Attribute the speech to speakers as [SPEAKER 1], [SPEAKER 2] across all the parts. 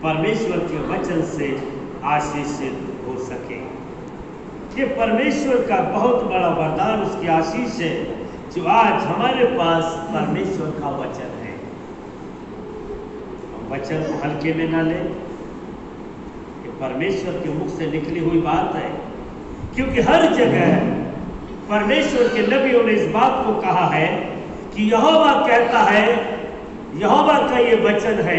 [SPEAKER 1] परमेश्वर के वचन से आशीषित हो सके। ये परमेश्वर का बहुत बड़ा वरदान, उसकी आशीष है जो आज हमारे पास परमेश्वर का वचन है। हम वचन को हल्के में ना लें, ये परमेश्वर के मुख से निकली हुई बात है, क्योंकि हर जगह परमेश्वर के नबियों ने इस बात को कहा है कि यहोवा कहता है, यहोवा का ये वचन है,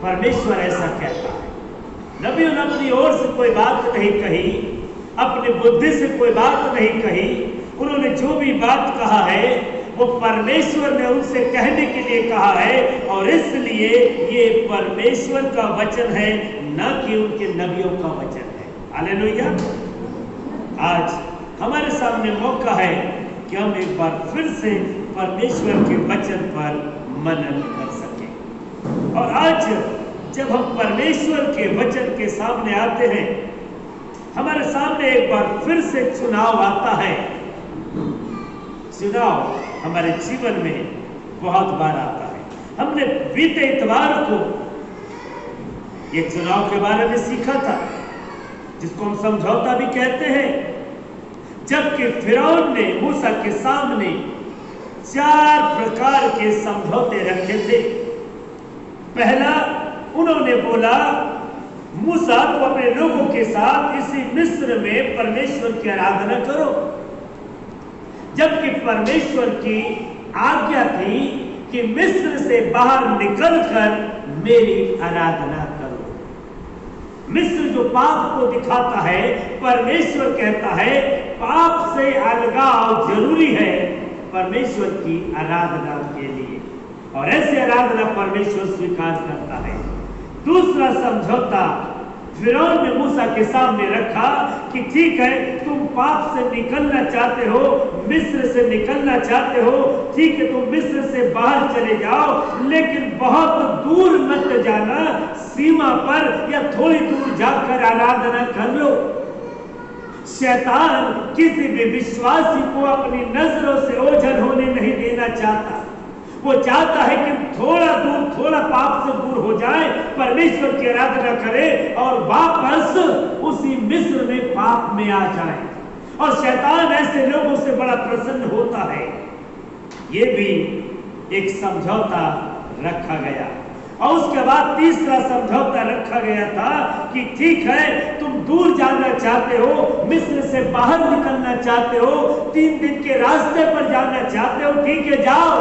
[SPEAKER 1] परमेश्वर ऐसा कहता है। नबियों ने अपनी ओर से कोई बात नहीं कही, अपनी बुद्धि से कोई बात नहीं कही, उन्होंने जो भी बात कहा है वो परमेश्वर ने उनसे कहने के लिए कहा है, और इसलिए ये परमेश्वर का वचन है, न कि उनके नबियों का वचन है। हालेलुया। आज हमारे सामने मौका है कि हम एक बार फिर से परमेश्वर के वचन पर मनन कर सकें। और आज जब हम परमेश्वर के वचन के सामने आते हैं, हमारे सामने एक बार फिर से चुनाव आता है। चुनाव हमारे जीवन में बहुत बार आता है। हमने बीते इतवार को ये चुनाव के बारे में सीखा था, जिसको हम समझौता भी कहते हैं। जबकि फिरौन ने मूसा के सामने 4 प्रकार के समझौते रखे थे। पहला, उन्होंने बोला, मूसा को अपने लोगों के साथ इसी मिस्र में परमेश्वर की आराधना करो, जबकि परमेश्वर की आज्ञा थी कि मिस्र से बाहर निकलकर मेरी आराधना करो। मिस्र जो पाप को दिखाता है, परमेश्वर कहता है पाप से अलगाव जरूरी है परमेश्वर की आराधना के लिए, और ऐसी आराधना परमेश्वर स्वीकार करता है। दूसरा समझौता फिरौन ने मूसा के सामने रखा कि ठीक है, तुम पाप से निकलना चाहते हो, मिस्र से निकलना चाहते हो, ठीक है, तुम मिस्र से बाहर चले जाओ, लेकिन बहुत दूर मत जाना, सीमा पर या थोड़ी दूर जाकर आराधना कर लो। शैतान किसी भी विश्वासी को अपनी नजरों से ओझल होने नहीं देना चाहता। वो चाहता है कि थोड़ा दूर, थोड़ा पाप से दूर हो जाए, परमेश्वर की आराधना करे और वापस उसी मिस्र में पाप में आ जाए। और शैतान ऐसे लोगों से बड़ा प्रसन्न होता है। ये भी एक समझौता रखा गया। और उसके बाद तीसरा समझौता रखा गया था कि ठीक है, तुम दूर जाना चाहते हो, मिस्र से बाहर निकलना चाहते हो, 3 दिन के रास्ते पर जाना चाहते हो, ठीक है, जाओ,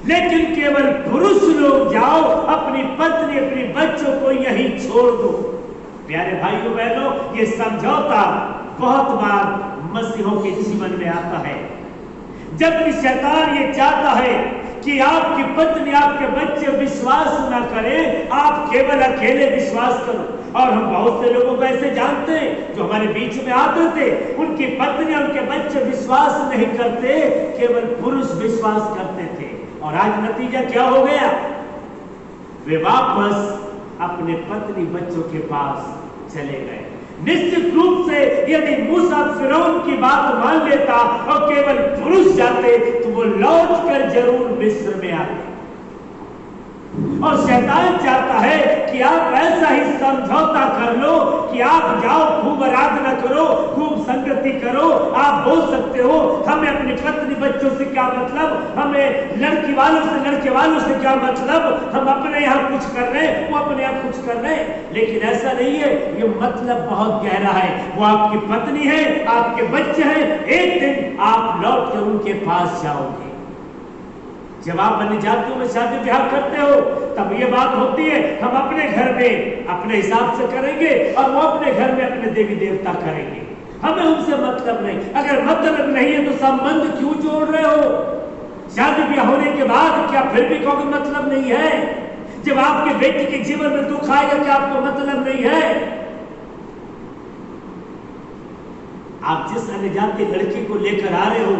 [SPEAKER 1] लेकिन केवल पुरुष लोग जाओ, अपनी पत्नी, अपनी बच्चों को यहीं छोड़ दो। प्यारे भाइयों बहनों, ये समझौता बहुत बार मसीहों के जीवन में आता है। जबकि शैतान ये चाहता है कि आपकी पत्नी, आपके बच्चे विश्वास ना करें, आप केवल अकेले विश्वास करो। और हम बहुत से लोगों को ऐसे जानते हैं जो हमारे बीच में आते थे, उनकी पत्नी, उनके बच्चे विश्वास नहीं करते, केवल पुरुष विश्वास करते थे। और आज नतीजा क्या हो गया? वे वापस अपने पत्नी बच्चों के पास चले गए। निश्चित रूप से यदि मूसा फिरौन की बात मान लेता और केवल पुरुष जाते तो वो लौट कर जरूर मिस्र में आते। और शैतान चाहता है कि आप ऐसा ही समझौता कर लो कि आप जाओ, खूब आराधना करो, खूब संगति करो। आप बोल सकते हो हमें अपनी पत्नी बच्चों से क्या मतलब, हमें लड़की वालों से, लड़के वालों से क्या मतलब, हम अपने यहाँ कुछ कर रहे हैं, वो अपने यहाँ कुछ कर रहे हैं। लेकिन ऐसा नहीं है, ये मतलब बहुत गहरा है। वो आपकी पत्नी है, आपके बच्चे हैं, एक दिन आप लौट कर उनके पास जाओगे। जब आप अन्य जातियों में शादी ब्याह करते हो तब ये बात होती है, हम अपने घर में अपने हिसाब से करेंगे और वो अपने घर में अपने देवी देवता करेंगे, हमें उनसे मतलब नहीं। अगर मतलब नहीं है तो संबंध क्यों जोड़ रहे हो? शादी ब्याह होने के बाद क्या फिर भी कोई मतलब नहीं है? जब आपके बेटी के जीवन में दुख आएगा क्या आपको मतलब नहीं है? आप जिस अन्य जाति लड़की को लेकर आ रहे हो,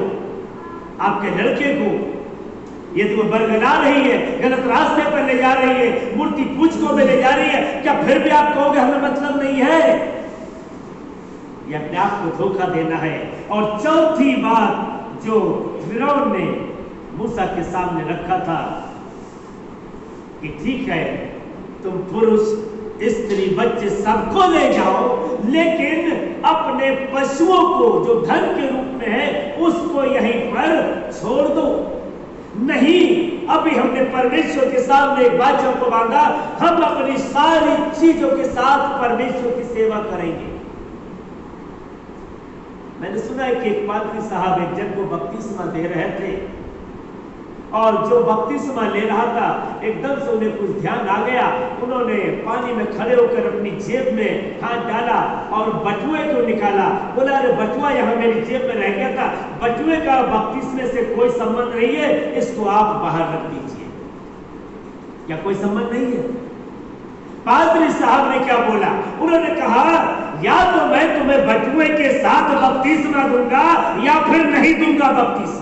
[SPEAKER 1] आपके लड़के को ये तो बरगला रही है, गलत रास्ते पर ले जा रही है, मूर्ति पूजकों में ले जा रही है, क्या फिर भी आप कहोगे हमें मतलब नहीं है? ये अपने आप को धोखा देना है। और चौथी बात जो फिरौन ने मूसा के सामने रखा था कि ठीक है, तुम पुरुष स्त्री बच्चे सबको ले जाओ, लेकिन अपने पशुओं को जो धन के रूप में है उसको यहीं पर छोड़ दो। नहीं, अभी हमने परमेश्वर के सामने एक वाचा को मांगा, हम अपनी सारी चीजों के साथ परमेश्वर की सेवा करेंगे। मैंने सुना है कि एक पादरी साहब एक जन को बपतिस्मा दे रहे थे, और जो बपतिस्मा ले रहा था एकदम से उन्हें कुछ ध्यान आ गया। उन्होंने पानी में खड़े होकर अपनी जेब में हाथ डाला और बटुए को निकाला। बोला, अरे बटुआ यहाँ मेरी जेब में रह गया था, बटुए का बपतिस्मे से कोई संबंध नहीं है, इसको आप बाहर रख दीजिए। क्या कोई संबंध नहीं है? पादरी साहब ने क्या बोला? उन्होंने कहा, या तो मैं तुम्हें बटुए के साथ बपतिस्मा दूंगा या फिर नहीं दूंगा बपतिस्मा।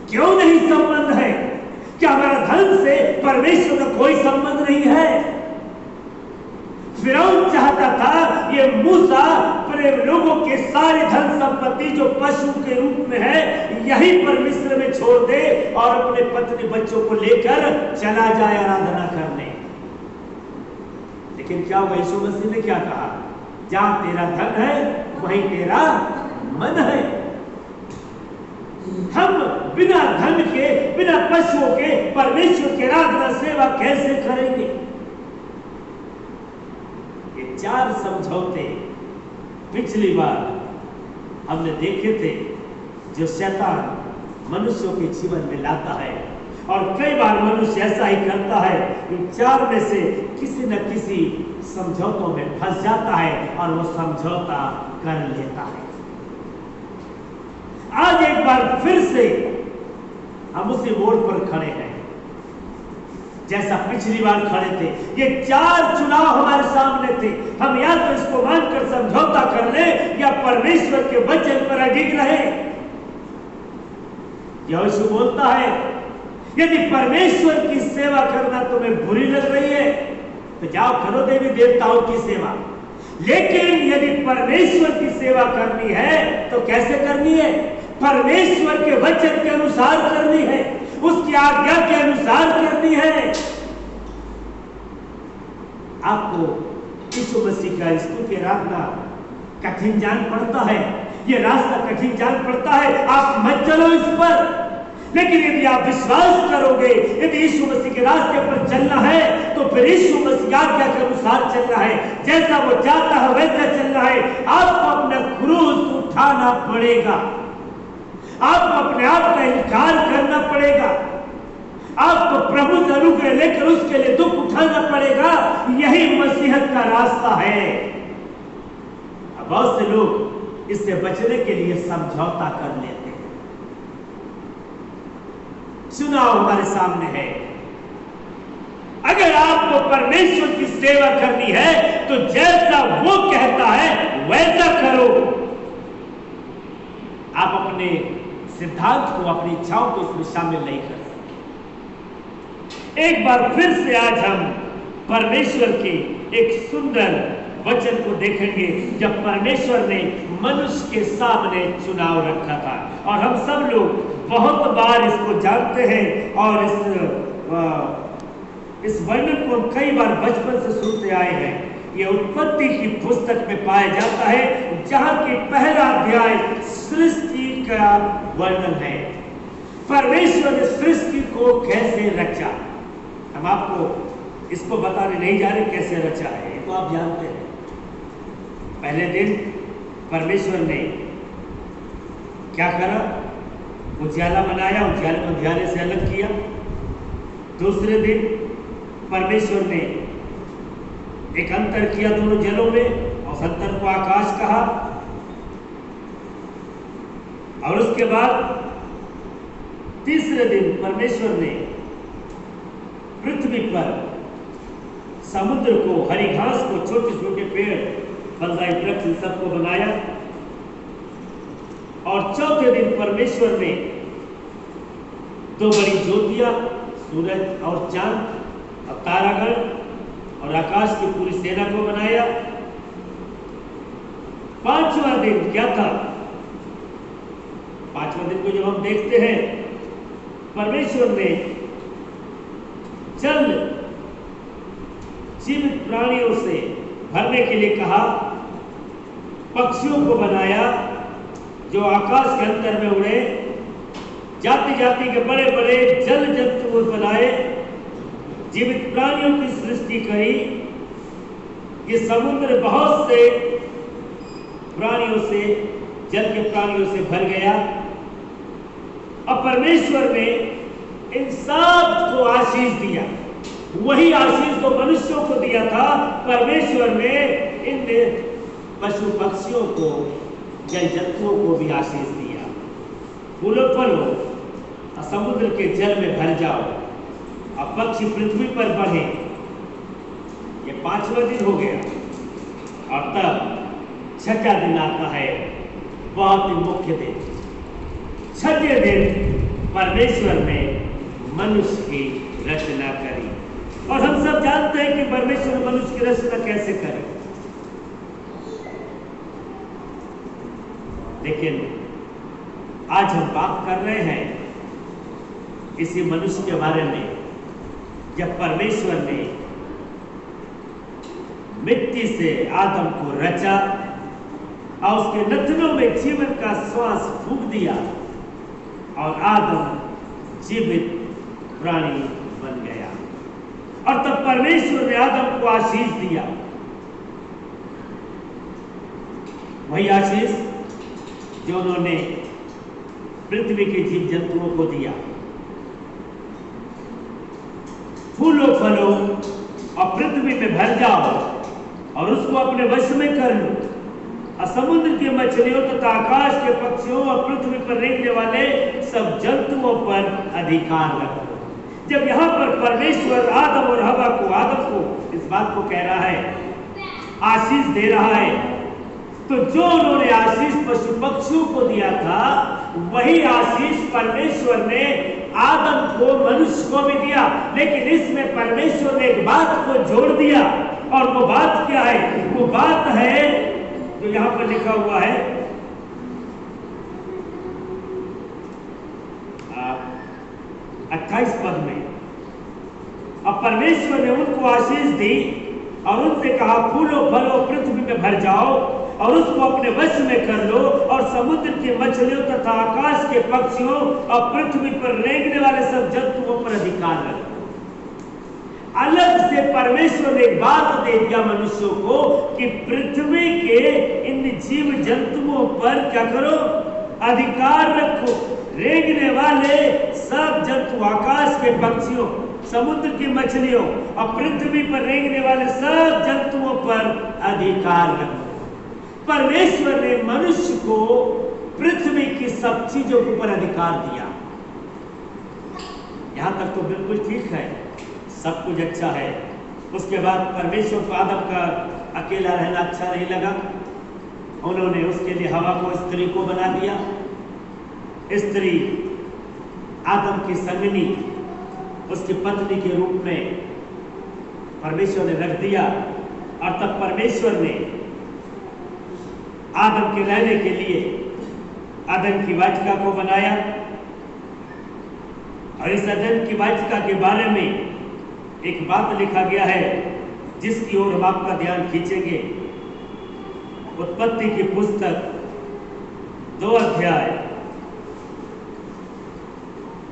[SPEAKER 1] क्यों नहीं संबंध है? क्या हमारा धन से परमेश्वर का कोई संबंध नहीं है? फिरौन चाहता था ये मूसा अपने लोगों के सारे धन संपत्ति जो पशु के रूप में है यही पर मिस्र में छोड़ दे और अपने पत्नी बच्चों को लेकर चला जाए आराधना करने। लेकिन क्या हुआ? यीशु मसीह ने क्या कहा? जहां तेरा धन है वहीं तेरा मन है। हम बिना धन के, बिना पशुओं के परमेश्वर की आराधना सेवा कैसे करेंगे? ये 4 समझौते पिछली बार हमने देखे थे जो शैतान मनुष्यों के जीवन में लाता है, और कई बार मनुष्य ऐसा ही करता है। इन 4 में से किसी न किसी समझौतों में फंस जाता है और वो समझौता कर लेता है। आज एक बार फिर से हम उसी मोड़ पर खड़े हैं जैसा पिछली बार खड़े थे। ये 4 चुनाव हमारे सामने थे। हम या तो इसको मानकर समझौता कर ले या परमेश्वर के वचन पर अडिग रहे। यीशु बोलता है, यदि परमेश्वर की सेवा करना तुम्हें बुरी लग रही है तो जाओ करो देवी देवताओं की सेवा, लेकिन यदि परमेश्वर की सेवा करनी है तो कैसे करनी है? परमेश्वर के वचन के अनुसार करनी है, उसकी आज्ञा के अनुसार करनी है। आपको यीशु मसीह का स्तुति आराधना कठिन जान पड़ता है, ये रास्ता कठिन जान पड़ता है, आप मत चलो इस पर। लेकिन यदि आप विश्वास करोगे, यदि यीशु मसीह के रास्ते पर चलना है तो फिर यीशु मसीह आज्ञा के अनुसार चलना है, जैसा वो चाहता है वैसा चलना है। आपको अपना क्रूस उठाना पड़ेगा, आपको अपने आप का इनकार करना पड़ेगा, आपको प्रभु से अनुग्रह लेकर उसके लिए दुख उठाना पड़ेगा। यही मसीहत का रास्ता है। अब बहुत से लोग इससे बचने के लिए समझौता कर लेते हैं। चुनाव हमारे सामने है। अगर आपको परमेश्वर की सेवा करनी है तो जैसा वो कहता है वैसा करो। आप अपने सिद्धांत को, अपनी इच्छाओं को इसमें शामिल नहीं कर सकते। एक बार फिर से आज हम परमेश्वर के एक सुंदर वचन को देखेंगे जब परमेश्वर ने मनुष्य के सामने चुनाव रखा था। और हम सब लोग बहुत बार इसको जानते हैं और इस वर्णन को हम कई बार बचपन से सुनते आए हैं। ये उत्पत्ति की पुस्तक में पाया जाता है, जहां की पहला अध्याय सृष्टि का वर्णन है। परमेश्वर ने सृष्टि को कैसे रचा। हम आपको इसको बताने नहीं जा रहे कैसे रचा है, ये तो आप जानते हैं। पहले दिन परमेश्वर ने क्या करा? उजियाला बनाया, उजियाले को उजियाले से अलग किया। दूसरे दिन परमेश्वर ने एक अंतर किया दोनों जलों में, और अंतर को आकाश कहा। और उसके बाद तीसरे दिन परमेश्वर ने पृथ्वी पर समुद्र को, हरी घास को, छोटे छोटे पेड़, फलदायी वृक्ष, इन सबको बनाया। और चौथे दिन परमेश्वर ने 2 बड़ी ज्योतियां, सूरज और चांद और तारागण और आकाश की पूरी सेना को बनाया। 5वां दिन क्या था? 5वें दिन को जब हम देखते हैं, परमेश्वर ने जल जीवित प्राणियों से भरने के लिए कहा, पक्षियों को बनाया जो आकाश के अंदर में उड़े, जाति जाति के बड़े बड़े जल जंतु बनाए, जीवित प्राणियों की सृष्टि करी। ये समुद्र बहुत से प्राणियों से, जल के प्राणियों से भर गया। अब परमेश्वर ने इन सब को आशीष दिया। वही आशीष जो मनुष्यों को दिया था, परमेश्वर ने इन पशु पक्षियों को, जल जंतुओं को भी आशीष दिया। फूलो फलो, समुद्र के जल में भर जाओ, अब पक्षी पृथ्वी पर बढ़े। ये 5वां दिन हो गया और तब 6ठा दिन आता है, बहुत ही मुख्य दिन। 6ठे दिन परमेश्वर ने मनुष्य की रचना करी। और हम सब जानते हैं कि परमेश्वर मनुष्य की रचना कैसे करे। लेकिन आज हम बात कर रहे हैं इसी मनुष्य के बारे में, जब परमेश्वर ने मिट्टी से आदम को रचा और उसके नथनों में जीवन का श्वास फूंक दिया और आदम जीवित प्राणी बन गया। और तब परमेश्वर ने आदम को आशीष दिया। वही आशीष जो उन्होंने पृथ्वी के जीव जंतुओं को दिया। फूलो फलो और पृथ्वी में भर जाओ और उसको अपने वश में कर लो। समुद्र की मछलियों तथा आकाश के पक्षियों और पृथ्वी पर रेंगने वाले सब जंतुओं पर अधिकार रखो। जब यहाँ पर परमेश्वर आदम और हवा को, आदम को इस बात को कह रहा है, आशीष दे रहा है, तो जो उन्होंने आशीष पशु पक्षियों को दिया था, वही आशीष परमेश्वर ने आदम को, मनुष्य को भी दिया। लेकिन इसमें परमेश्वर ने एक बात को जोड़ दिया, और वो बात क्या है? वो बात है जो यहां पर लिखा हुआ है 28 पद में। अब परमेश्वर ने उनको आशीष दी और उनसे कहा, फूलो फलो पृथ्वी में भर जाओ और उसको अपने वश में कर लो और समुद्र की मछलियों तथा आकाश के पक्षियों और पृथ्वी पर रेंगने वाले सब जंतुओं पर अधिकार रखो। अलग से परमेश्वर ने एक बात दे दिया मनुष्यों को कि पृथ्वी के इन जीव जंतुओं पर क्या करो? अधिकार रखो। रेंगने वाले सब जंतु, आकाश के पक्षियों, समुद्र की मछलियों और पृथ्वी पर रेंगने वाले सब जंतुओं पर अधिकार रखो। परमेश्वर ने मनुष्य को पृथ्वी की सब चीजों के ऊपर अधिकार दिया। यहां तक तो बिल्कुल ठीक है, सब कुछ अच्छा है। उसके बाद परमेश्वर को आदम का अकेला रहना अच्छा नहीं लगा। उन्होंने उसके लिए हवा को, स्त्री को बना दिया। स्त्री आदम की संगनी, उसकी पत्नी के रूप में परमेश्वर ने रख दिया। और तब परमेश्वर ने आदम के रहने के लिए अदन की वाटिका को बनाया। और इस अदन की वाटिका के बारे में एक बात लिखा गया है जिसकी ओर हम आपका ध्यान खींचेंगे। उत्पत्ति की पुस्तक 2 अध्याय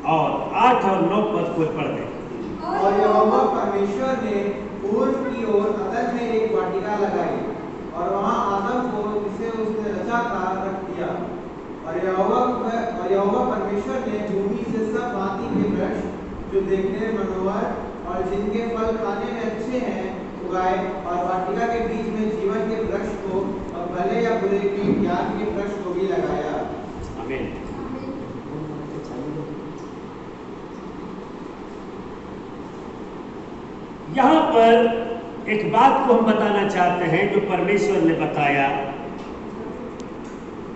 [SPEAKER 1] और 8 और 9 पद को पढ़ दें।
[SPEAKER 2] और यहोवा परमेश्वर ने पूर्व की ओर अदन में एक वाटिका लगाई और वहां आदम को, जिसे उसने रचा था, रख दिया। और यहोवा परमेश्वर ने भूमि से सब भांति के वृक्ष जो देखने में मनोहर और जिनके फल खाने में अच्छे हैं उगाए, और वाटिका के बीच में जीवन के वृक्ष को और भले या बुरे के ज्ञान के वृक्ष को भी लगाया।
[SPEAKER 1] आमीन। यहाँ पर एक बात को हम बताना चाहते हैं जो परमेश्वर ने बताया।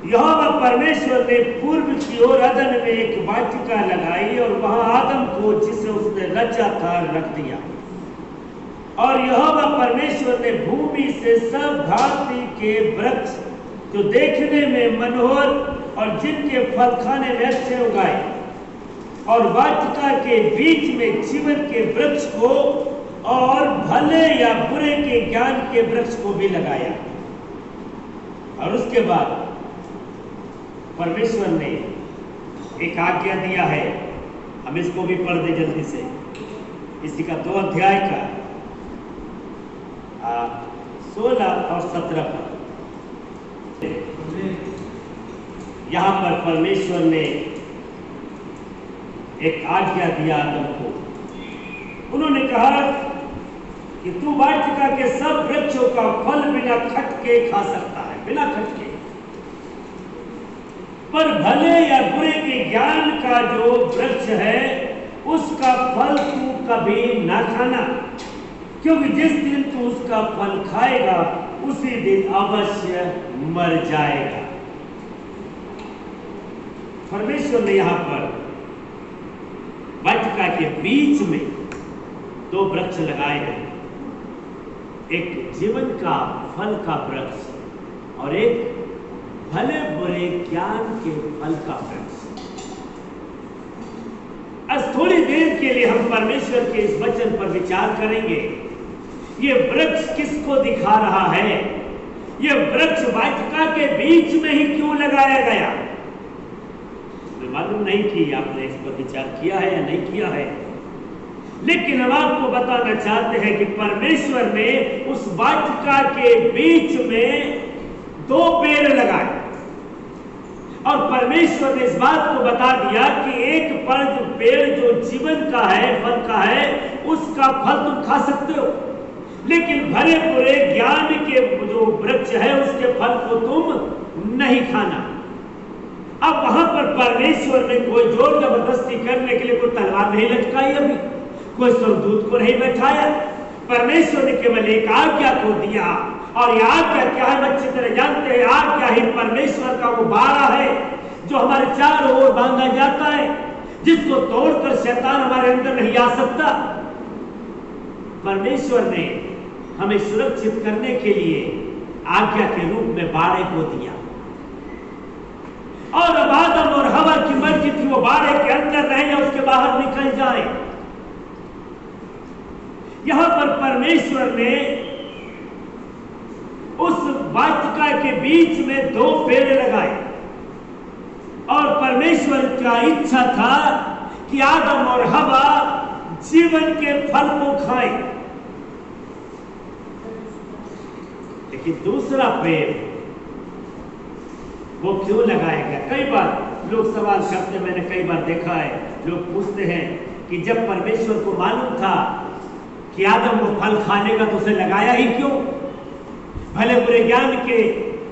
[SPEAKER 1] यहोवा परमेश्वर ने पूर्व की ओर अदन में एक वाटिका लगाई और वहां आदम को, जिसे उसने रचा था, रख दिया। और यहोवा परमेश्वर ने भूमि से सब भांति के वृक्ष जो देखने में मनोहर और जिनके फल खाने में अच्छे उगाए, और वाटिका के बीच में जीवन के वृक्ष को और भले या बुरे के ज्ञान के वृक्ष को भी लगाया। और उसके बाद परमेश्वर ने एक आज्ञा दिया है, हम इसको भी पढ़ दे जल्दी से, इसी का 2 अध्याय का 16 और 17 पर। यहां पर परमेश्वर ने एक आज्ञा दिया आदम को। उन्होंने कहा कि तू वाटिका के सब वृक्षों का फल बिना खटके खा सकता है, बिना खटके, पर भले या बुरे के ज्ञान का जो वृक्ष है उसका फल तू कभी ना खाना, क्योंकि जिस दिन तू उसका फल खाएगा उसी दिन अवश्य मर जाएगा। परमेश्वर ने यहां पर वाटिका के बीच में 2 वृक्ष लगाए हैं, एक जीवन का फल का वृक्ष और एक भले बुरे ज्ञान के फल का वृक्ष। आज थोड़ी देर के लिए हम परमेश्वर के इस वचन पर विचार करेंगे। ये वृक्ष किसको दिखा रहा है? ये वृक्ष वाटिका के बीच में ही क्यों लगाया गया? मुझे मालूम नहीं कि आपने इस पर विचार किया है या नहीं किया है, लेकिन हम आपको बताना चाहते हैं कि परमेश्वर ने उस वाटिका के बीच में 2 पेड़ लगाए और परमेश्वर ने इस बात को बता दिया कि एक पेड़ जो जीवन का है, फल का है, उसका फल तुम खा सकते हो, लेकिन भले बुरे ज्ञान के जो वृक्ष है उसके फल को तुम नहीं खाना। अब वहां पर परमेश्वर ने कोई जोर जबरदस्ती करने के लिए कोई तलवार नहीं लटकाई, अभी कोई स्वर्गदूत को नहीं बैठाया। परमेश्वर ने केवल एक आज्ञा को दिया, और यह आज्ञा क्या है अच्छी तरह जानते हैं। आज्ञा ही परमेश्वर का वो बाड़ा है जो हमारे चारों ओर बांधा जाता है, जिसको तोड़कर शैतान हमारे अंदर नहीं आ सकता। परमेश्वर ने हमें सुरक्षित करने के लिए आज्ञा के रूप में बाड़े को दिया, और अब आदम और हवा की मर्जी थी वो बाड़े के अंदर रहे या उसके बाहर निकल जाए। यहां पर परमेश्वर ने उस वाटिका के बीच में 2 पेड़ लगाए, और परमेश्वर का इच्छा था कि आदम और हवा जीवन के फल को खाएं। लेकिन दूसरा पेड़ वो क्यों लगाया गया? कई बार लोग सवाल करते, मैंने कई बार देखा है, लोग पूछते हैं कि जब परमेश्वर को मालूम था कि आदम वो फल खाने का तो उसे लगाया ही क्यों? भले बुरे ज्ञान के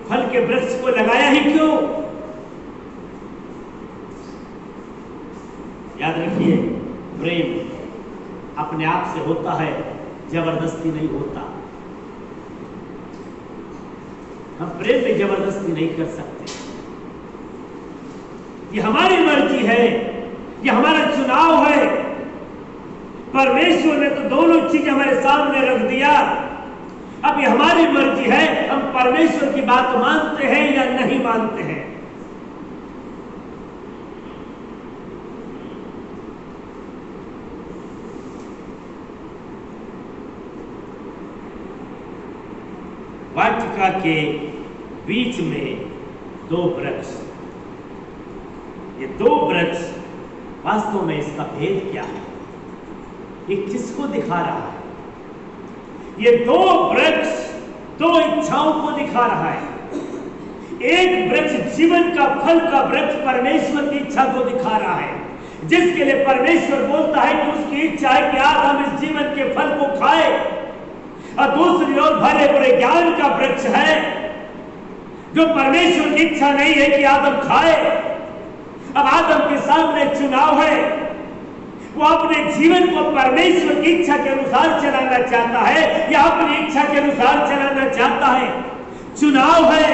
[SPEAKER 1] फल के वृक्ष को लगाया ही क्यों? याद रखिए, प्रेम अपने आप से होता है, जबरदस्ती नहीं होता। हम प्रेम में जबरदस्ती नहीं कर सकते। ये हमारी मर्जी है, ये हमारा चुनाव है। परमेश्वर ने तो दोनों चीजें हमारे सामने रख दिया। अब ये हमारी मर्जी है, हम परमेश्वर की बात मानते हैं या नहीं मानते हैं। वाटिका के बीच में 2 वृक्ष, ये 2 वृक्ष वास्तव में इसका भेद क्या है? ये किसको दिखा रहा है? ये 2 वृक्ष 2 इच्छाओं को दिखा रहा है। एक वृक्ष जीवन का फल का वृक्ष परमेश्वर की इच्छा को दिखा रहा है, जिसके लिए परमेश्वर बोलता है कि उसकी इच्छा है कि आदम इस जीवन के फल को खाए। और दूसरी ओर भले बुरे ज्ञान का वृक्ष है जो परमेश्वर की इच्छा नहीं है कि आदम खाए। अब आदम के सामने चुनाव है, वो अपने जीवन को परमेश्वर की इच्छा के अनुसार चलाना चाहता है या अपनी इच्छा के अनुसार चलाना चाहता है। चुनाव है,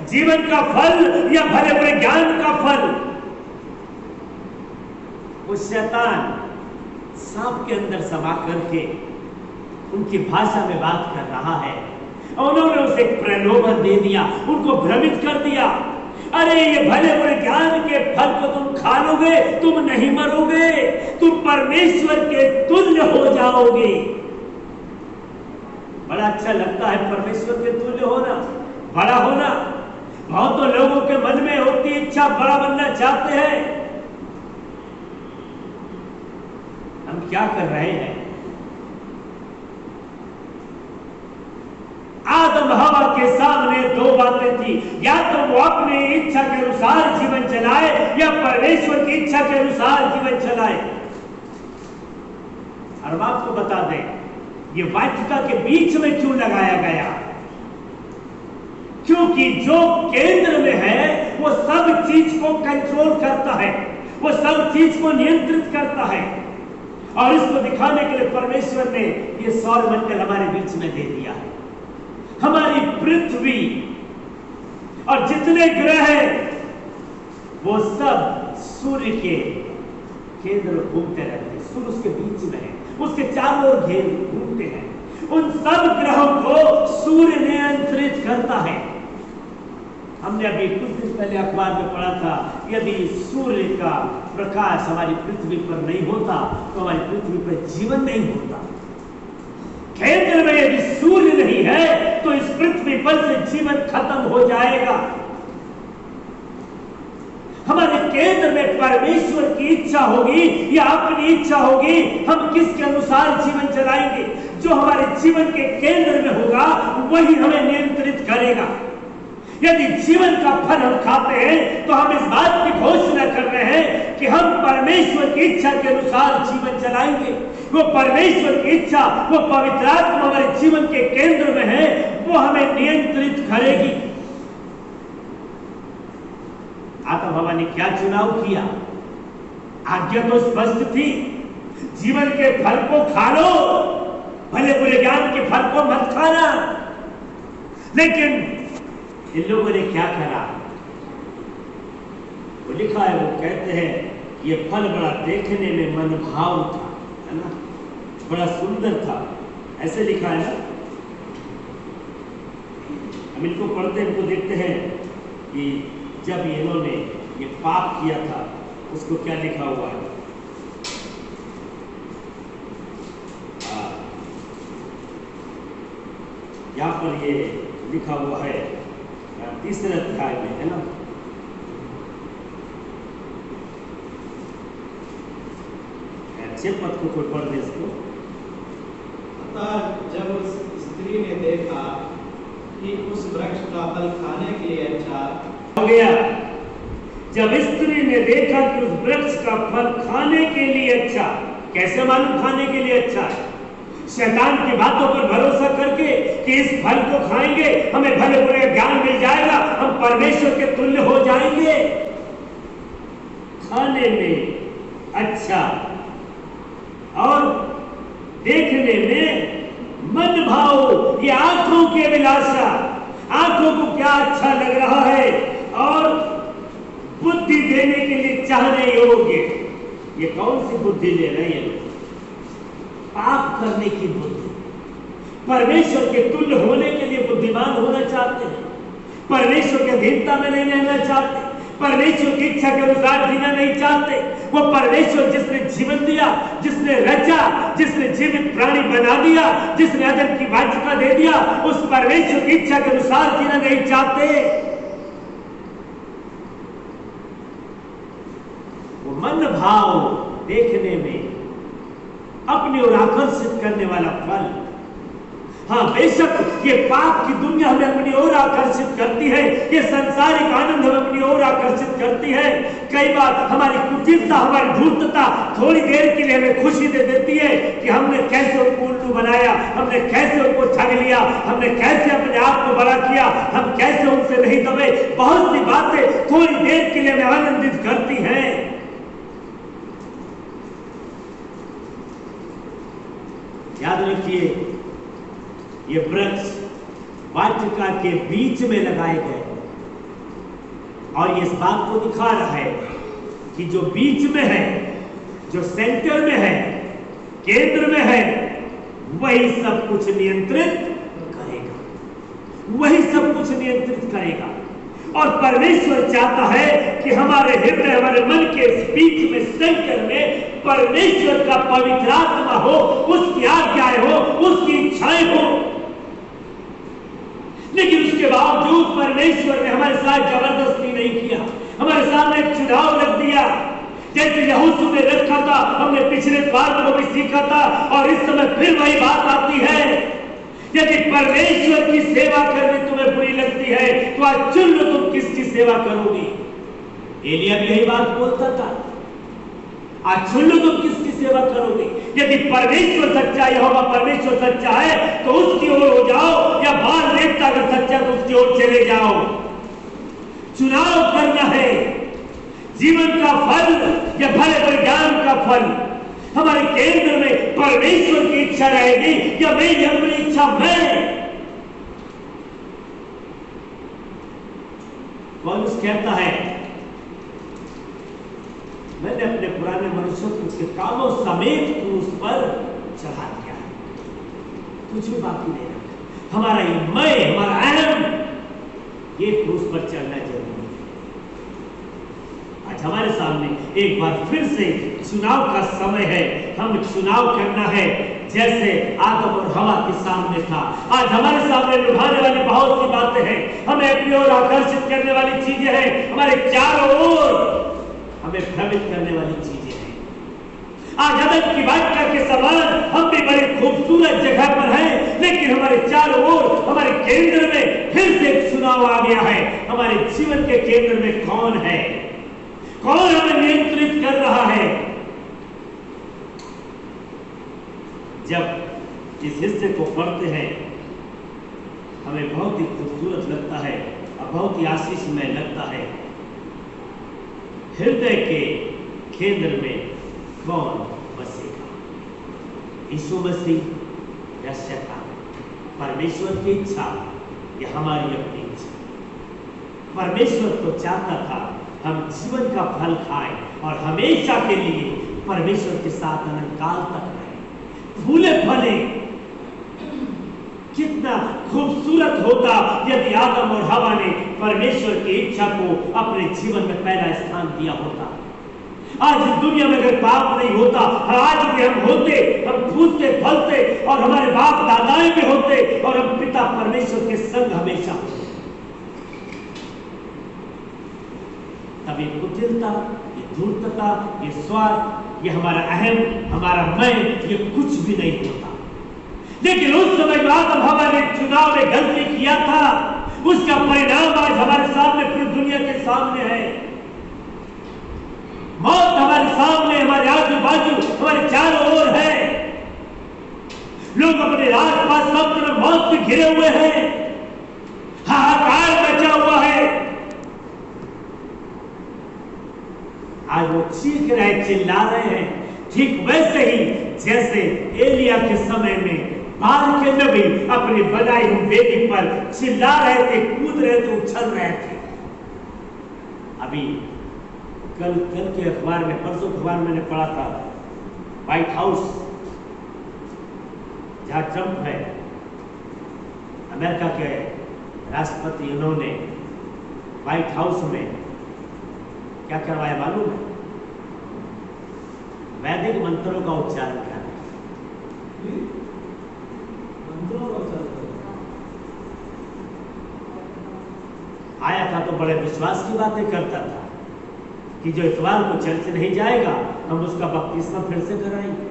[SPEAKER 1] जीवन का फल या भले बुरे ज्ञान का फल। वो शैतान सांप के अंदर समा करके उनकी भाषा में बात कर रहा है, और उन्होंने उसे प्रलोभन दे दिया, उनको भ्रमित कर दिया। अरे ये भले बुरे ज्ञान के फल को तुम खा लोगे, तुम नहीं मरोगे, तुम परमेश्वर के तुल्य हो जाओगे। बड़ा अच्छा लगता है परमेश्वर के तुल्य होना, बड़ा होना। बहुतों लोगों के मन में होती इच्छा, बड़ा बनना चाहते हैं। हम क्या कर रहे हैं? आदम हवा के सामने दो बातें थी, या तो वो अपनी इच्छा के अनुसार जीवन चलाए या परमेश्वर की इच्छा के अनुसार जीवन चलाए। और हम आपको बता दें, ये वाटिका के बीच में क्यों लगाया गया? क्योंकि जो केंद्र में है वो सब चीज को कंट्रोल करता है, वो सब चीज को नियंत्रित करता है। और इसको दिखाने के लिए परमेश्वर ने ये सौरमंडल हमारे बीच में दे दिया है। हमारी पृथ्वी और जितने ग्रह हैं वो सब सूर्य के केंद्र में घूमते रहते हैं। सूर्य उसके बीच में है, उसके चारों ओर घेर घूमते हैं। उन सब ग्रहों को सूर्य नियंत्रित करता है। हमने अभी कुछ दिन पहले अखबार में पढ़ा था, यदि सूर्य का प्रकाश हमारी पृथ्वी पर नहीं होता तो हमारी पृथ्वी पर जीवन नहीं होता। केंद्र में यदि सूर्य नहीं है तो इस पृथ्वी पर से जीवन खत्म हो जाएगा। हमारे केंद्र में परमेश्वर की इच्छा होगी या अपनी इच्छा होगी, हम किसके अनुसार जीवन चलाएंगे? जो हमारे जीवन के केंद्र में होगा वही हमें नियंत्रित करेगा। यदि जीवन का फल हम खाते हैं तो हम इस बात की घोषणा कर रहे हैं कि हम परमेश्वर की इच्छा के अनुसार जीवन चलाएंगे। वो परमेश्वर की इच्छा, वो पवित्र आत्मा हमारे जीवन के केंद्र में है, वो हमें नियंत्रित करेगी। आदम हवा ने क्या चुनाव किया? आज्ञा तो स्पष्ट थी, जीवन के फल को खा लो, भले बुरे ज्ञान के फल को मत खाना। लेकिन इन लोगों ने क्या करा? वो लिखा है, वो कहते हैं ये फल बड़ा देखने में मनभाव था, है ना, बड़ा सुंदर था, ऐसे लिखा है ना। हम इनको पढ़ते हैं, इनको देखते हैं कि जब इन्होंने ये पाप किया था उसको क्या लिखा हुआ है। यहाँ पर ये लिखा हुआ है तीसरे अध्याय में, है ना। अच्छे पद को कोई पढ़ दे इसको।
[SPEAKER 3] अतः जब उस स्त्री ने देखा कि उस वृक्ष का फल खाने के लिए अच्छा
[SPEAKER 1] हो गया, जब स्त्री ने देखा कि उस वृक्ष का फल खाने के लिए अच्छा, कैसे मालूम खाने के लिए अच्छा है? शैतान की बातों पर भरोसा करके कि इस फल को खाएंगे हमें भले बुरे ज्ञान मिल जाएगा, हम परमेश्वर के तुल्य हो जाएंगे। खाने में अच्छा और देखने में मन भाव, ये आंखों की अभिलाषा, आंखों को क्या अच्छा लग रहा है और बुद्धि देने के लिए चाहने योग्य। ये कौन सी बुद्धि ले रहे हैं? पाप करने की बुद्धि। परमेश्वर के तुल्य होने के लिए बुद्धिमान होना चाहते हैं, परमेश्वर के अधीनता में नहीं रहना चाहते, परमेश्वर की इच्छा के अनुसार जीना नहीं चाहते। वो परमेश्वर जिसने जीवन दिया, जिसने रचा, जिसने जीवित प्राणी बना दिया, जिसने अदम की वाटिका दे दिया, उस परमेश्वर की इच्छा के अनुसार जीना नहीं चाहते। वो मन भाव, देखने में अपनी ओर आकर्षित करने वाला फल। हाँ, बेशक ये पाप की दुनिया हमें अपनी ओर आकर्षित करती है, ये सांसारिक आनंद हमें अपनी ओर आकर्षित करती है। कई बार हमारी कुचिलता, हमारी धूर्तता थोड़ी देर के लिए हमें खुशी दे देती है कि हमने कैसे उनको उल्लू बनाया, हमने कैसे उनको ठग लिया, हमने कैसे अपने आप को बड़ा किया, हम कैसे उनसे नहीं दबे। बहुत सी बातें थोड़ी देर के लिए हमें आनंदित करती हैं। याद रखिए, ये वृक्ष वाटिका के बीच में लगाए गए और इस बात को दिखा रहा है कि जो बीच में है, जो सेंटर में है, केंद्र में है, वही सब कुछ नियंत्रित करेगा, वही सब कुछ नियंत्रित करेगा। और परमेश्वर चाहता है कि हमारे हृदय, हमारे मन के बीच में, सेंटर में परमेश्वर का पवित्र आत्मा हो, उसकी आज्ञाएं हो, उसकी इच्छाएं हो। परमेश्वर ने हमारे साथ जबरदस्ती नहीं किया, हमारे सामने एक चुनाव रख दिया। जैसे यहोशू ने रखा था, हमने पिछले बार में भी सीखा था, और इस समय फिर वही बात आती है। यदि परमेश्वर की सेवा करनी तुम्हें बुरी लगती है तो आज चुन लो तुम किसकी सेवा करोगी। एलिया भी यही बात बोलता था, आज चुन लो तुम किसकी सेवा करोगे। यदि परमेश्वर सच्चा है, यहोवा परमेश्वर सच्चा है तो उसकी ओर हो जाओ, या बाल देवता अगर सच्चा तो उसकी ओर चले जाओ। चुनाव करना है, जीवन का फल या भले परिणाम का फल। हमारे केंद्र में परमेश्वर की इच्छा रहेगी या मेरी अपनी इच्छा। पौलुस कहता है, मैंने अपने पुराने मनुष्यों के कामों समेत क्रूस पर चढ़ा दिया है, कुछ भी बाकी नहीं रखा। हमारा ये मैं, हमारा अहम, ये क्रूस पर चढ़ना जरूरी है। आज हमारे सामने एक बार फिर से चुनाव का समय है। हम चुनाव करना है जैसे आदम और हवा के सामने था। आज हमारे सामने लुभाने वाली बहुत सी बातें हैं, हमें अपनी ओर आकर्षित करने वाली चीजें हैं, हमारे चारों ओर हमें भ्रमित करने वाली चीजें हैं। आज अदम की वाटिका के समान हम भी बड़ी खूबसूरत जगह पर हैं, लेकिन हमारे चारों ओर, हमारे केंद्र में फिर से एक चुनाव आ गया है। हमारे जीवन के केंद्र में कौन है, कौन हमें नियंत्रित कर रहा है। जब इस हिस्से को पढ़ते हैं हमें बहुत ही खूबसूरत लगता है और बहुत ही आशीषमय लगता है। हृदय के केंद्र में कौन बसेगा, यीशु मसीह या शैतान, परमेश्वर की इच्छा या हमारी अपनी इच्छा। परमेश्वर तो चाहता था हम जीवन का फल खाएं और हमेशा के लिए परमेश्वर के साथ अनंत काल तक रहें, फूले फले। कितना खूबसूरत होता यदि आदम और हवा ने परमेश्वर की इच्छा को अपने जीवन में पहला स्थान दिया होता। आज इस दुनिया में अगर पाप नहीं होता, आज भी हम होते, हम फूलते फलते और हमारे बाप दादाएं भी होते और हम पिता परमेश्वर के संग हमेशा होते। तब ये कुटिलता, ये धूर्तता, ये स्वार्थ, ये हमारा अहम, हमारा मैं, ये कुछ भी नहीं होता। लेकिन उस समय जो आदम हवा ने चुनाव में गलती किया था, उसका परिणाम आज हमारे सामने, पूरी दुनिया के सामने है। मौत हमारे सामने, हमारे आजू बाजू, हमारे चारों ओर है। लोग अपने आस पास सब तरफ मौत से घिरे हुए हैं, हाहाकार मचा हुआ है। आज वो चीख रहे, चिल्ला रहे हैं, ठीक वैसे ही जैसे एलिया के समय में बाल के नबी अपनी बनाई हुई वेदी पर चिल्ला रहे थे, कूद रहे थे, उछल रहे थे। अभी कल के अखबार में, परसों अखबार मैंने पढ़ा था, व्हाइट हाउस जहां ट्रंप है, अमेरिका के राष्ट्रपति, उन्होंने व्हाइट हाउस में क्या करवाया मालूम है? वैदिक मंत्रों का उच्चारण किया। आया था तो बड़े विश्वास की बातें करता था कि जो इतवार को चर्च नहीं जाएगा हम उसका बपतिस्मा फिर से कराएंगे।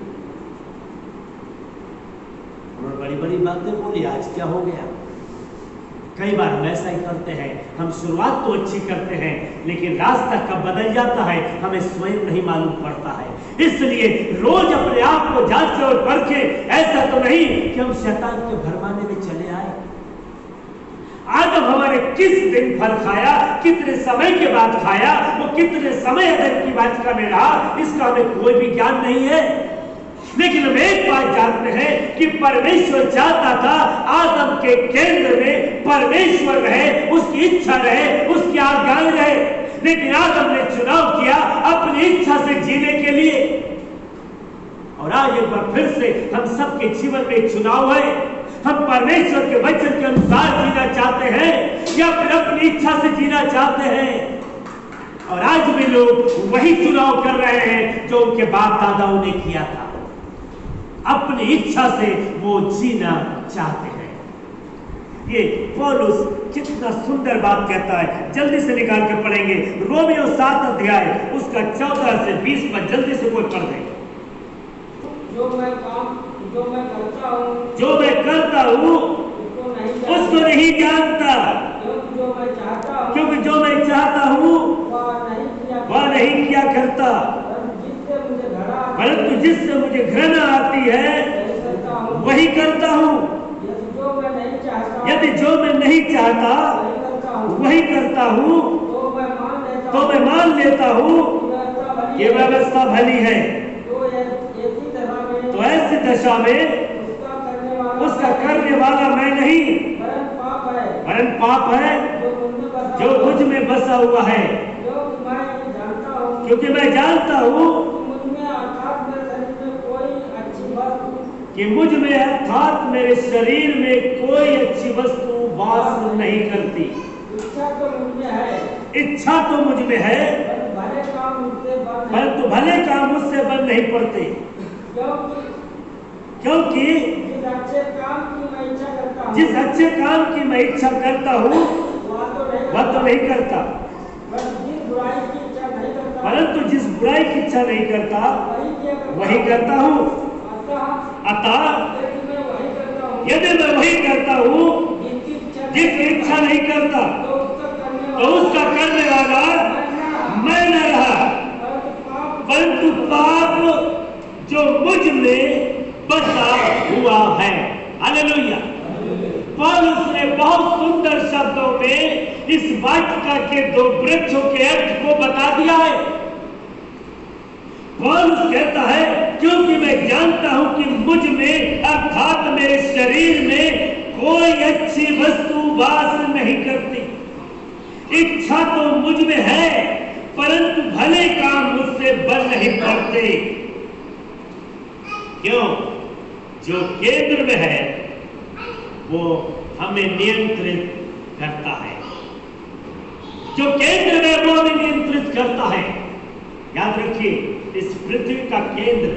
[SPEAKER 1] उन्होंने बड़ी बड़ी बातें बोली, आज क्या हो गया? कई बार हम ऐसा ही करते हैं, हम शुरुआत तो अच्छी करते हैं लेकिन रास्ता कब बदल जाता है हमें स्वयं नहीं मालूम पड़ता है। इसलिए रोज अपने आप को जांचें और परखें। ऐसा तो नहीं कि हम शैतान के भरमाने में चले आए। आदम हमारे किस दिन फल खाया, कितने समय के बाद खाया, वो कितने समय अदम की वाटिका में रहा, इसका हमें कोई भी ज्ञान नहीं है। लेकिन हम एक बात जानते हैं कि परमेश्वर चाहता था आदम के केंद्र में परमेश्वर रहे, उसकी इच्छा रहे, उसकी आज्ञाएं रहे। लेकिन आदम ने चुनाव किया अपनी इच्छा से जीने के लिए। और आज एक बार फिर से हम सबके जीवन में चुनाव है, हम परमेश्वर के वचन के अनुसार जीना चाहते हैं या फिर अपनी इच्छा से जीना चाहते हैं। और आज भी लोग वही चुनाव कर रहे हैं जो उनके बाप दादाओं ने किया था, अपनी इच्छा से वो जीना चाहते हैं। ये पौलुस कितना सुंदर बात कहता है, जल्दी से निकाल के पढ़ेंगे। रोमियो 7 अध्याय उसका 14 से 20 पर जल्दी से कोई पढ़ दे।
[SPEAKER 4] जो मैं करता हूँ
[SPEAKER 1] उसको नहीं जानता, क्योंकि जो मैं चाहता हूँ वह नहीं किया करता, परंतु जिससे मुझे घृणा आती है वही करता हूँ। यदि जो मैं नहीं चाहता वही करता हूँ तो मैं मान लेता हूँ कि व्यवस्था भली है। तो ऐसी दशा में उसका करने वाला मैं नहीं वरन पाप है जो मुझ में बसा हुआ है, क्योंकि मैं जानता हूँ कि मुझ में अर्थात मेरे शरीर में कोई अच्छी वस्तु वास नहीं करती। इच्छा तो मुझ में है परंतु भले काम मुझसे बन नहीं पड़ते, क्योंकि जिस अच्छे काम की मैं इच्छा करता हूँ वह तो नहीं करता, परंतु जिस बुराई की इच्छा नहीं करता वही करता हूँ। अतः यदि मैं वही करता हूँ जिसकी इच्छा नहीं करता तो उसका करने वाला मैं न रहा, परंतु पाप जो मुझ में बसा हुआ है। हालेलुया। पौलुस ने बहुत सुंदर शब्दों में इस वाटिका के 2 वृक्षों के अर्थ को बता दिया है। पौलुस कहता है क्योंकि मैं जानता हूं कि मुझ में अर्थात मेरे शरीर में कोई अच्छी वस्तु वास नहीं करती। इच्छा तो मुझ में है परंतु भले काम मुझसे बन नहीं पड़ते। क्यों? जो केंद्र में है वो हमें नियंत्रित करता है, जो केंद्र में वो हमें नियंत्रित करता है। याद रखिए, इस पृथ्वी का केंद्र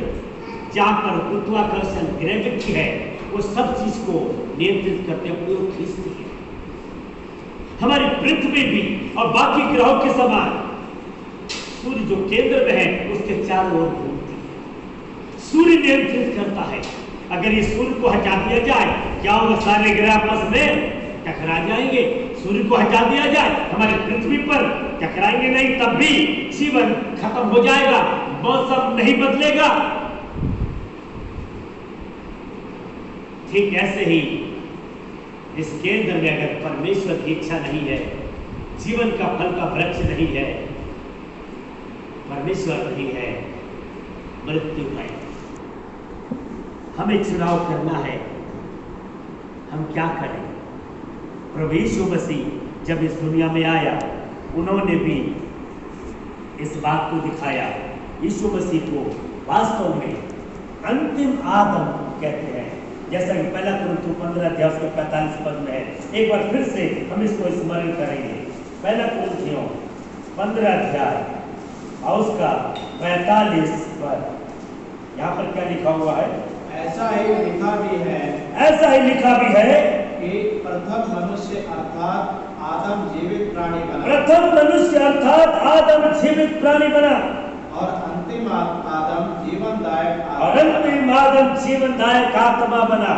[SPEAKER 1] जहां पर गुरुत्वाकर्षण ग्रेविटी है वो सब चीज को नियंत्रित करते अपनी ओर खींचती है। हमारी पृथ्वी भी और बाकी ग्रहों के समान सूर्य जो केंद्र में है उसके चारों ओर घूमती है। सूर्य नियंत्रित करता है। अगर ये सूर्य को हटा दिया जाए क्या होगा? सारे ग्रह आपस में टकरा जाएंगे। सूर्य को हटा दिया जाए हमारी पृथ्वी पर टकराएंगे नहीं, तब भी जीवन खत्म हो जाएगा, मौसम नहीं बदलेगा। ठीक ऐसे ही इस केंद्र में अगर परमेश्वर की इच्छा नहीं है, जीवन का फल का वृक्ष नहीं है, परमेश्वर नहीं है, मृत्यु है। हमें चुनाव करना है, हम क्या करें? प्रभु यीशु मसीह जब इस दुनिया में आया उन्होंने भी इस बात को दिखाया। यीशु मसीह को वास्तव में अंतिम आदम कहते हैं, जैसा कि पहला कुरिन्थियों 15 अध्याय के 45 पद में है। एक बार फिर से हम इसको स्मरण करेंगे। पहला कुरिन्थियों 15 अध्याय और उसका 45 पद। यहाँ पर क्या लिखा हुआ है?
[SPEAKER 3] ऐसा ही लिखा भी है,
[SPEAKER 1] ऐसा ही लिखा भी है
[SPEAKER 3] कि प्रथम मनुष्य अर्थात आदम जीवित प्राणी बना,
[SPEAKER 1] प्रथम मनुष्य अर्थात आदम जीवित प्राणी बना,
[SPEAKER 3] और अंतिम आदम
[SPEAKER 1] जीवनदायक आत्मा बना।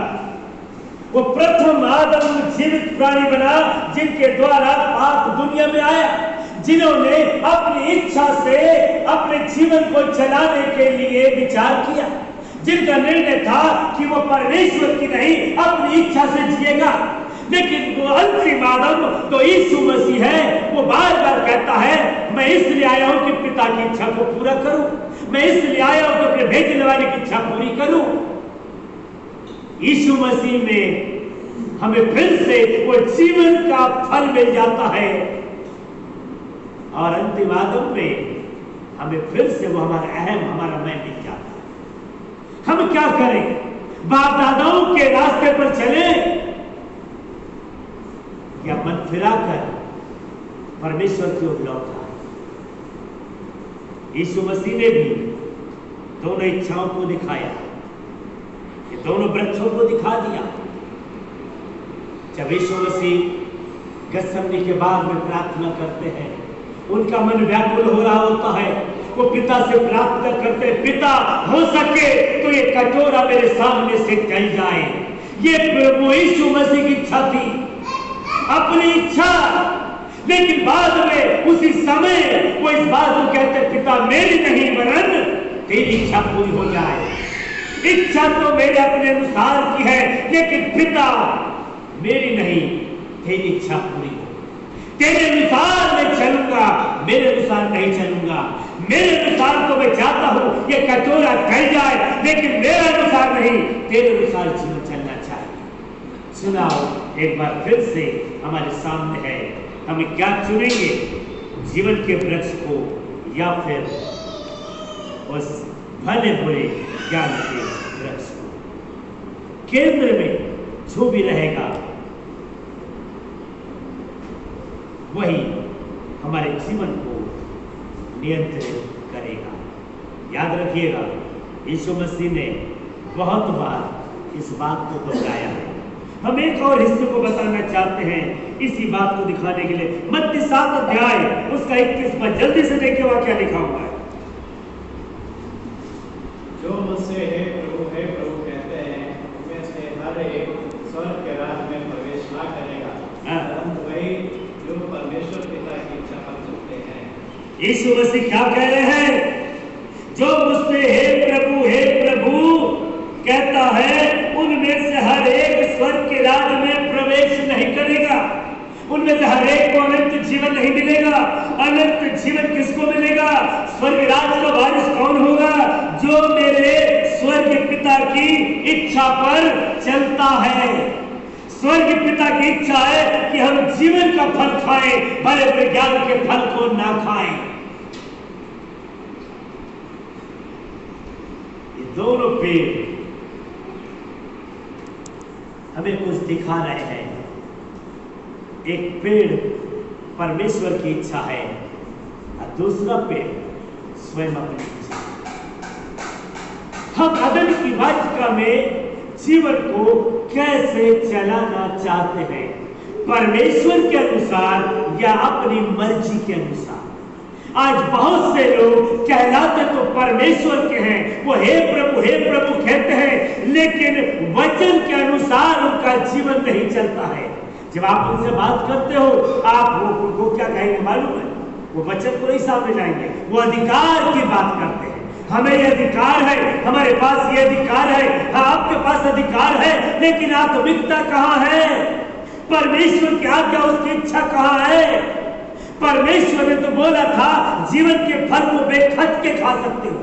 [SPEAKER 1] वो प्रथम आदम जीवित प्राणी बना जिनके द्वारा पाप दुनिया में आया, जिन्होंने अपनी इच्छा से अपने जीवन को चलाने के लिए विचार किया, जिनका निर्णय था कि वो परमेश्वर की नहीं अपनी इच्छा से जिएगा। लेकिन वो अंतिम आदम तो यीशु मसीह है। वो बार बार कहता है मैं इसलिए आया हूं कि पिता की इच्छा को पूरा करूं, मैं इसलिए आया हूं कि अपने भेजने वाले की इच्छा पूरी करूं। यीशु मसीह में हमें फिर से वो जीवन का फल मिल जाता है, और अंतिम आदम में हमें फिर से वो हमारा मैं मिल जाता है। हम क्या करें? बाप दादाओं के रास्ते पर चले या मन फिराकर परमेश्वर की ओर लौटा? यीशु मसीह ने भी दोनों इच्छाओं को दिखाया, ये दोनों वृक्षों को दिखा दिया। जब यीशु मसीह गत्सेमनी के बाग में प्रार्थना करते हैं, उनका मन व्याकुल हो रहा होता है। वो पिता से प्रार्थना करते, पिता हो सके तो ये कटोरा मेरे सामने से टल जाए। ये प्रभु यीशु मसीह की इच्छा थी, अपनी इच्छा। लेकिन बाद में उसी समय वो इस बात को कहते, पिता मेरी नहीं वरन तेरी इच्छा पूरी हो जाए। इच्छा तो मेरे अपने अनुसार की है, लेकिन पिता मेरी नहीं तेरी इच्छा पूरी हो। तेरे अनुसार मैं चलूंगा, मेरे अनुसार नहीं चलूंगा। मेरे अनुसार तो मैं चाहता हूं ये कटोरा टल जाए, लेकिन मेरे अनुसार नहीं, तेरे अनुसार जीवन चलना चाहिए। सुनाओ, एक बार फिर से हमारे सामने है, हमें क्या चुनेंगे, जीवन के वृक्ष को या फिर उस भले बुरे ज्ञान के वृक्ष को। केंद्र में जो भी रहेगा वही हमारे जीवन को नियंत्रित करेगा। याद रखिएगा, यीशु मसीह ने बहुत बार इस बात को दोहराया है। हम एक और हिस्से को बताना चाहते हैं इसी बात को दिखाने के लिए। मत्ती 7 अध्याय उसका 21 जल्दी से देखिए वहां क्या लिखा हुआ है।
[SPEAKER 3] जो मुझसे हे प्रभु कहते हैं, उनमें से हर एक स्वर्ग के राज्य में प्रवेश ना करेगा, परंतु वही जो परमेश्वर पिता की इच्छा पर चलते हैं।
[SPEAKER 1] यीशु मसीह क्या कह रहे हैं? जो मुझसे हे प्रभु कहता है, उनमें से हर एक स्वर्ग के राज्य में प्रवेश नहीं करेगा। उनमें से हर एक को अनंत जीवन नहीं मिलेगा। अनंत जीवन किसको मिलेगा? स्वर्ग राज्य का वारिस कौन होगा? जो मेरे स्वर्ग पिता की इच्छा पर चलता है। स्वर्ग पिता की इच्छा है कि हम जीवन का फल खाएं, भले विज्ञान के फल को ना खाएं। ये दोनों पेड़ हमें कुछ दिखा रहे हैं। एक पेड़ परमेश्वर की इच्छा है और दूसरा पेड़ स्वयं अपनी इच्छा। हम अदन की वाटिका में जीवन को कैसे चलाना चाहते हैं, परमेश्वर के अनुसार या अपनी मर्जी के अनुसार? आज बहुत से लोग कहलाते तो परमेश्वर के हैं, वो हे प्रभु कहते हैं, लेकिन वचन के अनुसार उनका जीवन नहीं चलता है। जब आप उनसे बात करते हो, आप वो क्या कहेंगे मालूम है? वो वचन को नहीं सामने लाएंगे, वो अधिकार की बात करते हैं। हमें ये अधिकार है, हमारे पास ये अधिकार है। हाँ, आपके पास अधिकार है, लेकिन आत्मिकता कहाँ है? परमेश्वर की आज्ञा, उसकी इच्छा कहाँ है? परमेश्वर ने तो बोला था जीवन के फल को बेखट के खा सकते हो।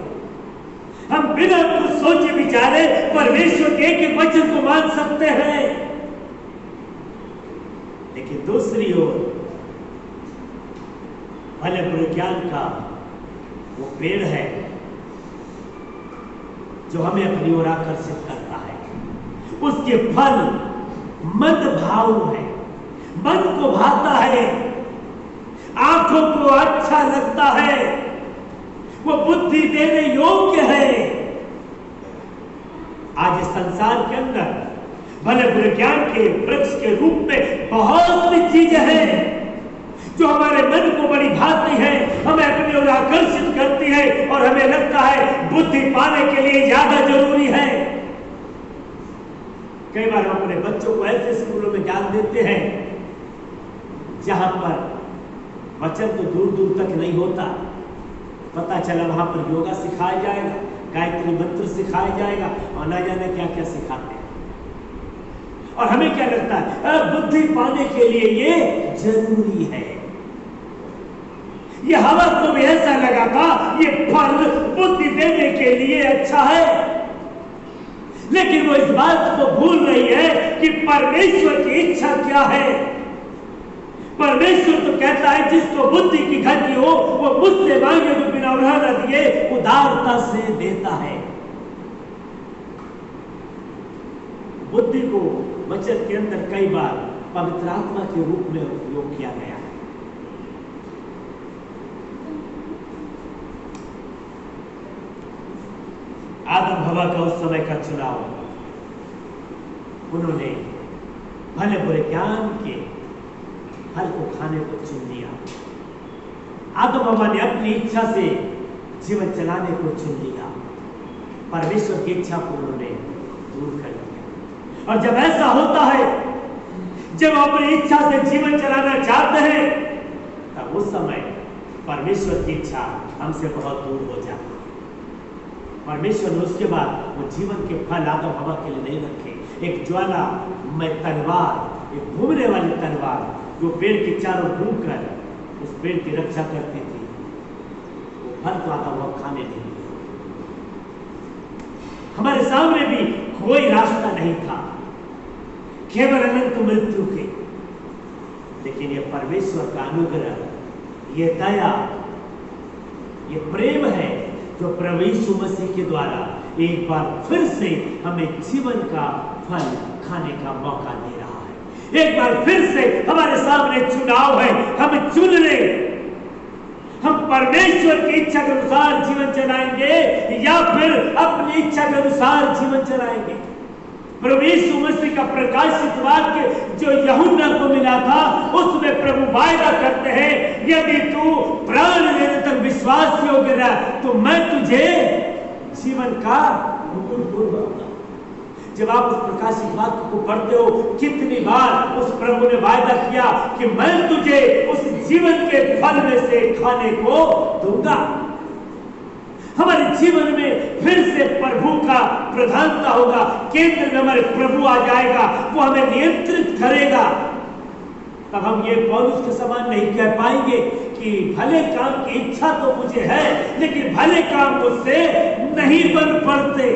[SPEAKER 1] हम बिना कुछ सोचे विचारे परमेश्वर के एक वचन को मान सकते हैं। लेकिन दूसरी ओर भले बुरे ज्ञान का वो पेड़ है जो हमें अपनी ओर आकर्षित करता है। उसके फल मंद भाव है, मन को भाता है, आंखों को अच्छा लगता है, वो बुद्धि देने योग्य है। आज इस संसार के अंदर भले बुरे ज्ञान के वृक्ष के रूप में बहुत सी चीजें हैं जो हमारे मन को बड़ी भाती है, हमें अपनी ओर आकर्षित करती है और हमें लगता है बुद्धि पाने के लिए ज्यादा जरूरी है। कई बार हम अपने बच्चों को ऐसे स्कूलों में डाल देते हैं जहां पर वचन तो दूर दूर तक नहीं होता। पता चला वहां पर योगा सिखाया जाएगा, गायत्री मंत्र सिखाया जाएगा और ना जाने क्या क्या सिखाते हैं। और हमें क्या लगता है बुद्धि पाने के लिए ये जरूरी है। ये हवा को भी ऐसा लगा था ये फल बुद्धि देने के लिए अच्छा है, लेकिन वो इस बात को भूल रही है कि परमेश्वर की इच्छा क्या है। परमेश्वर तो कहता है जिसको बुद्धि की घटी हो वो मुझसे मांगे तो बिना उधार दिए उदारता से देता है। बुद्धि को वचन के अंदर कई बार पवित्र आत्मा के रूप में उपयोग किया गया है। आदम हवा का उस समय का चुनाव, उन्होंने भले बुरे ज्ञान के फल को खाने को चुन लिया। आदम हवा ने अपनी इच्छा से जीवन चलाने को चुन लिया, परमेश्वर की इच्छा को उन्होंने दूर कर दिया। और जब ऐसा होता है, जब हम अपनी इच्छा से जीवन चलाना चाहते हैं, तब उस समय परमेश्वर की इच्छा हमसे बहुत दूर हो जाती है। परमेश्वर ने उसके बाद वो जीवन के फल आदम हवा के लिए नहीं रखे। एक ज्वाला में तलवार, एक घूमने वाली तलवार जो पेड़ के चारों घूमकर उस पेड़ की रक्षा करती थी, वो फल तो आदम हवा खाने नहीं दिया। हमारे सामने भी कोई रास्ता नहीं था, केवल अनंत मृत्यु के। लेकिन ये परमेश्वर का अनुग्रह, ये दया, ये प्रेम है जो प्रभु यीशु मसीह के द्वारा एक बार फिर से हमें जीवन का फल खाने का मौका दे रहा है। एक बार फिर से हमारे सामने चुनाव है, हम चुन ले, हम परमेश्वर की इच्छा के अनुसार जीवन चलाएंगे या फिर अपनी इच्छा के अनुसार जीवन चलाएंगे। प्रभु यीशु मसीह का प्रकाशित वाक्य जो यूहन्ना को मिला था, उसमें प्रभु वायदा करते हैं, यदि तू प्राण देने तक विश्वास योग्य रहा तो मैं तुझे जीवन का मुकुट दूंगा। जब आप उस प्रकाशित वाक्य को पढ़ते हो, कितनी बार उस प्रभु ने वायदा किया कि मैं तुझे उस जीवन के फल में से खाने को दूंगा। हमारे जीवन में फिर से प्रभु का प्रधानता होगा, केंद्र में हमारे प्रभु आ जाएगा, वो हमें नियंत्रित करेगा। तब हम ये पौलुस के समान नहीं कह पाएंगे कि भले काम की इच्छा तो मुझे है, लेकिन भले काम मुझसे नहीं बन पड़ते।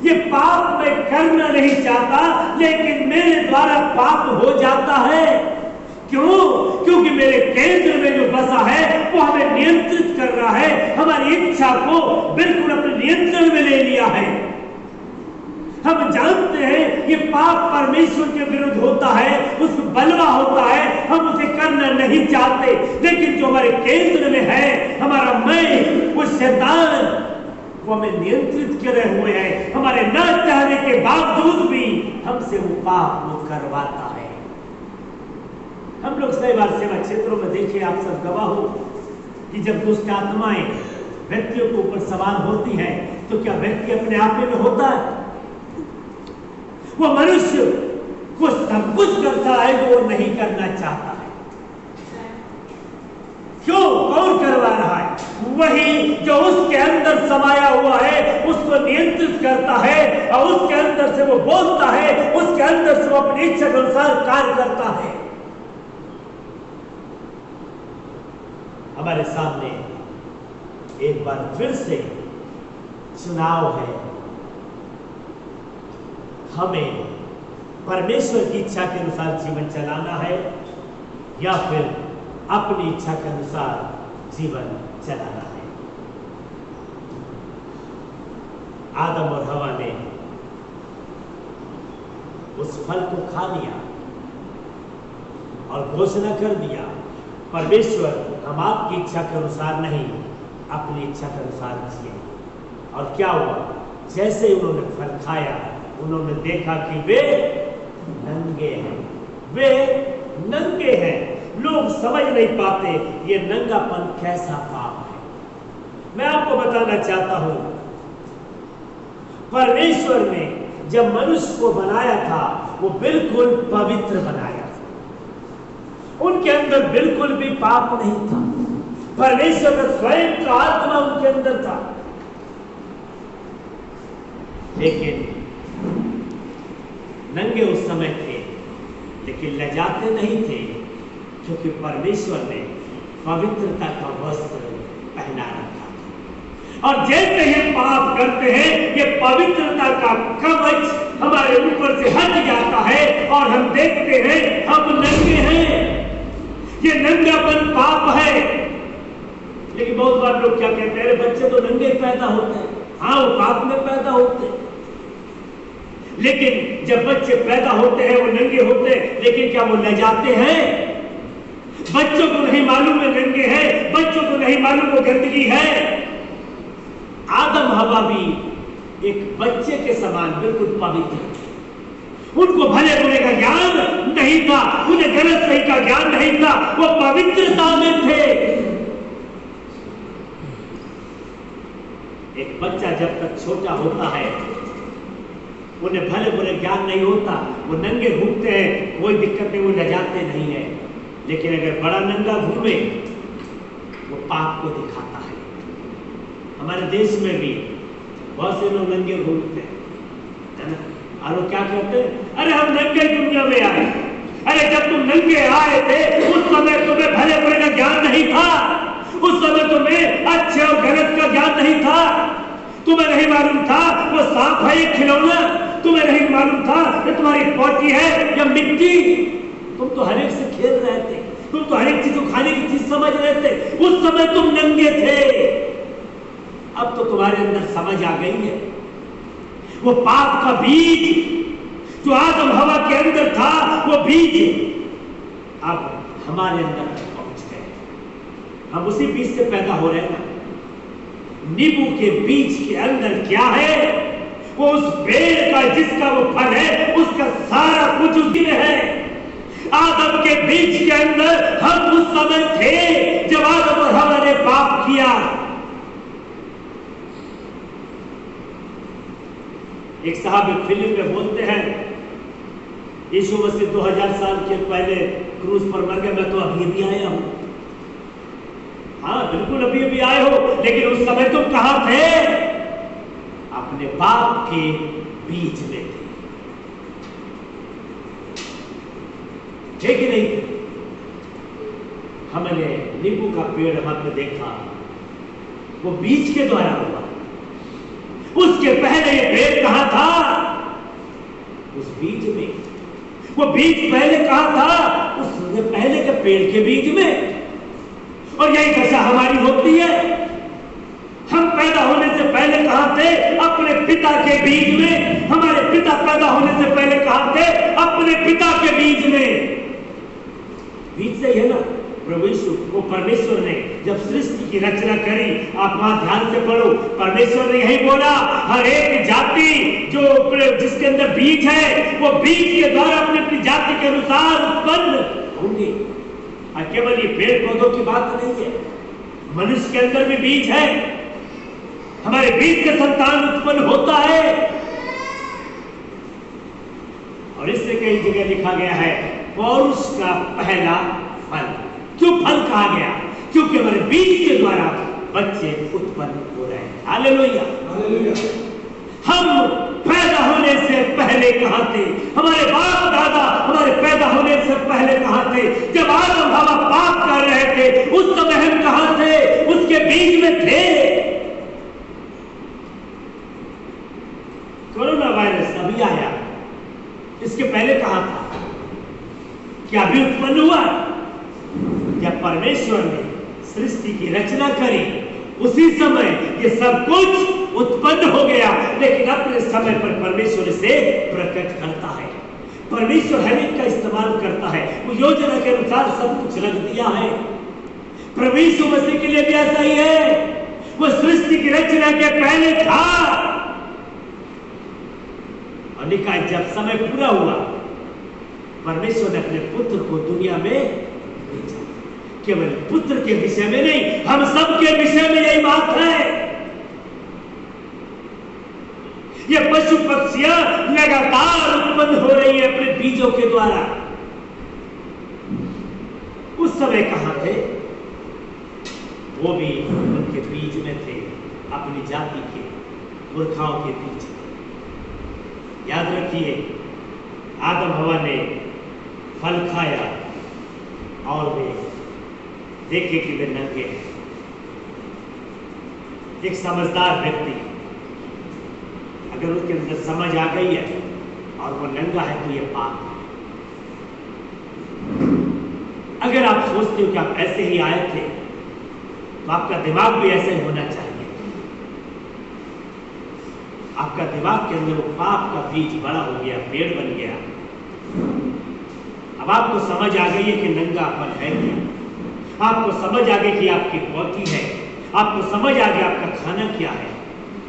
[SPEAKER 1] ये पाप मैं करना नहीं चाहता, लेकिन मेरे द्वारा पाप हो जाता है। क्यों? क्योंकि मेरे केंद्र में जो बसा है वो हमें नियंत्रित कर रहा है, हमारी इच्छा को बिल्कुल अपने नियंत्रण में ले लिया है। हम जानते हैं ये पाप परमेश्वर के विरुद्ध होता है, उसको बलवा होता है, हम उसे करना नहीं चाहते, लेकिन जो हमारे केंद्र में है, हमारा मैं, वो शैतान, वो हमें नियंत्रित करे हुए है। हमारे न चाहने के बावजूद भी हमसे वो पाप वो करवाता है। हम लोग कई बार सेवा क्षेत्रों में देखे, आप सब गवाह हो कि जब दुष्ट आत्माएं व्यक्तियों के ऊपर सवार होती है, तो क्या व्यक्ति अपने आप में होता है? वो मनुष्य वो सब कुछ करता है जो वो नहीं करना चाहता है। क्यों? कौन करवा रहा है? वही जो उसके अंदर समाया हुआ है, उसको नियंत्रित करता है, और उसके अंदर से वो बोलता है, उसके अंदर से वो अपनी इच्छा के अनुसार कार्य करता है। हमारे सामने एक बार फिर से चुनाव है, हमें परमेश्वर की इच्छा के अनुसार जीवन चलाना है या फिर अपनी इच्छा के अनुसार जीवन चलाना है। आदम और हवा ने उस फल को खा लिया और घोषणा कर दिया, परमेश्वर हम आपकी इच्छा के अनुसार नहीं, अपनी इच्छा के अनुसार जिए। और क्या हुआ? जैसे उन्होंने फल खाया, उन्होंने देखा कि वे नंगे हैं, वे नंगे हैं। लोग समझ नहीं पाते ये नंगापन कैसा पाप है। मैं आपको बताना चाहता हूं, परमेश्वर ने जब मनुष्य को बनाया था, वो बिल्कुल पवित्र बनाया था, उनके अंदर बिल्कुल भी पाप नहीं था। परमेश्वर का स्वयं का आत्मा उनके अंदर था, लेकिन नंगे उस समय थे, लेकिन लजाते नहीं थे, क्योंकि परमेश्वर ने पवित्रता का वस्त्र पहना रखा था। और जैसे ही पाप करते हैं, ये पवित्रता का कवच हमारे ऊपर से हट जाता है और हम देखते हैं हम नंगे हैं। ये नंगापन पाप है। लेकिन बहुत बार लोग क्या कहते हैं, बच्चे तो नंगे पैदा होते हैं। हाँ, वो पाप में पैदा होते हैं, लेकिन जब बच्चे पैदा होते हैं वो नंगे होते हैं, लेकिन क्या वो लजाते हैं? बच्चों को नहीं मालूम है नंगे हैं, बच्चों को नहीं मालूम वो गंदगी है। आदम हवा भी एक बच्चे के समान बिल्कुल पवित्र, उनको भले बुरे का ज्ञान नहीं था, उन्हें गलत सही का ज्ञान नहीं था, वो पवित्रता में थे। एक बच्चा जब तक छोटा होता है उन्हें भले बुरे ज्ञान नहीं होता, वो नंगे घूमते हैं, कोई दिक्कत नहीं, वो लजाते नहीं है। लेकिन अगर बड़ा नंगा घूमे वो पाप को दिखाता है। हमारे देश में भी बहुत से लोग नंगे घूमते हैं, है ना? और वो क्या कहते हैं, अरे हम नंगे दुनिया में आए। अरे जब तुम नंगे आए थे उस समय तुम्हें भले बुरे का ज्ञान नहीं था, उस समय तुम्हें अच्छे और गलत का ज्ञान नहीं था। तुम्हें नहीं मालूम था वो सांप है एक खिलौना, तुम्हें नहीं मालूम था कि तुम्हारी पोटी है या मिट्टी। तुम तो हर एक से खेल रहे थे, तुम तो हर एक चीज को खाने की चीज समझ रहे थे। उस समय तुम नंगे थे, अब तो तुम्हारे अंदर समझ आ गई है। वो पाप का बीज जो आदम हवा के अंदर था, वो बीज अब हमारे अंदर तक पहुंच गए। हम उसी बीज से पैदा हो रहे हैं ना। नींबू के बीज के अंदर क्या है, वो उस पेड़ का जिसका वो फल है, उसका सारा कुछ उसी में है। आदम के बीज के अंदर हम उस समय थे जब आदम और हवा ने पाप किया। एक साहब एक फिल्म में बोलते हैं, यीशु मसीह 2000 साल के पहले क्रूज पर मर गए, मैं तो अभी भी आया हूं। हाँ बिल्कुल अभी अभी आए हो, लेकिन उस समय तुम कहां थे? अपने बाप के बीच में थे कि नहीं? हमने नींबू का पेड़ हमने देखा, वो बीज के द्वारा हुआ। उसके पहले ये पेड़ कहां था? उस बीज में। वो बीज पहले कहां था? उससे पहले के पेड़ के बीज में। और यही दशा हमारी होती है। हम पैदा होने से पहले कहां थे? अपने पिता के बीज में। हमारे पिता पैदा होने से पहले कहां थे? अपने पिता के बीज में। बीज से है ना। प्रभु यीशु वो परमेश्वर ने जब सृष्टि की रचना करी, आप वहां ध्यान से पढ़ो, परमेश्वर ने यही बोला, हर एक जाति जो जिसके अंदर बीज है, वो बीज के द्वारा अपनी अपनी जाति के अनुसार उत्पन्न होंगे। और केवल ये पेड़ पौधों की बात नहीं है, मनुष्य के अंदर भी बीज है। हमारे बीज से संतान उत्पन्न होता है। और इससे कई जगह लिखा गया है, पौरुष का पहला फल। क्यों फल कहा गया? क्योंकि हमारे बीज के द्वारा बच्चे उत्पन्न हो रहे हैं। Hallelujah, hallelujah. हम पैदा होने से पहले कहां थे? हमारे बाप दादा हमारे पैदा होने से पहले कहां थे? जब आदम हवा पाप कर रहे थे, उस समय हम कहां थे? उसके बीज में थे। कोरोना वायरस अभी आया, इसके पहले कहां था? क्या अभी उत्पन्न हुआ? जब परमेश्वर ने सृष्टि की रचना करी, उसी समय ये सब कुछ उत्पन्न हो गया। लेकिन अपने समय पर परमेश्वर इसे प्रकट करता है। परमेश्वर हर एक का इस्तेमाल करता है। वो योजना के अनुसार सब कुछ रख दिया है। प्रभु यीशु मसीह के लिए भी ऐसा ही है। वो सृष्टि की रचना के पहले था। और लिखा है, जब समय पूरा हुआ, परमेश्वर ने अपने पुत्र को दुनिया में भेजा। केवल पुत्र के विषय में नहीं, हम सब के विषय में यही बात है। ये पशु पक्षियां लगातार उत्पन्न हो रही है अपने बीजों के द्वारा। उस समय कहां थे? वो भी उनके बीज में थे, अपनी जाति के मूर्खाओं के बीच में। याद रखिए, आदम हवा ने फल खाया और वे देखे कि वे नंगे हैं। एक समझदार व्यक्ति, अगर उसके अंदर समझ आ गई है और वो नंगा है तो ये पाप है। अगर आप सोचते हो कि आप ऐसे ही आए थे, तो आपका दिमाग भी ऐसे ही होना चाहिए। आपका दिमाग के अंदर वो पाप का बीज बड़ा हो गया, पेड़ बन गया। अब आपको समझ आ गई है कि नंगापन है क्या। आपको समझ आ गई कि आपकी पोती है। आपको समझ आ गया आपका खाना क्या है।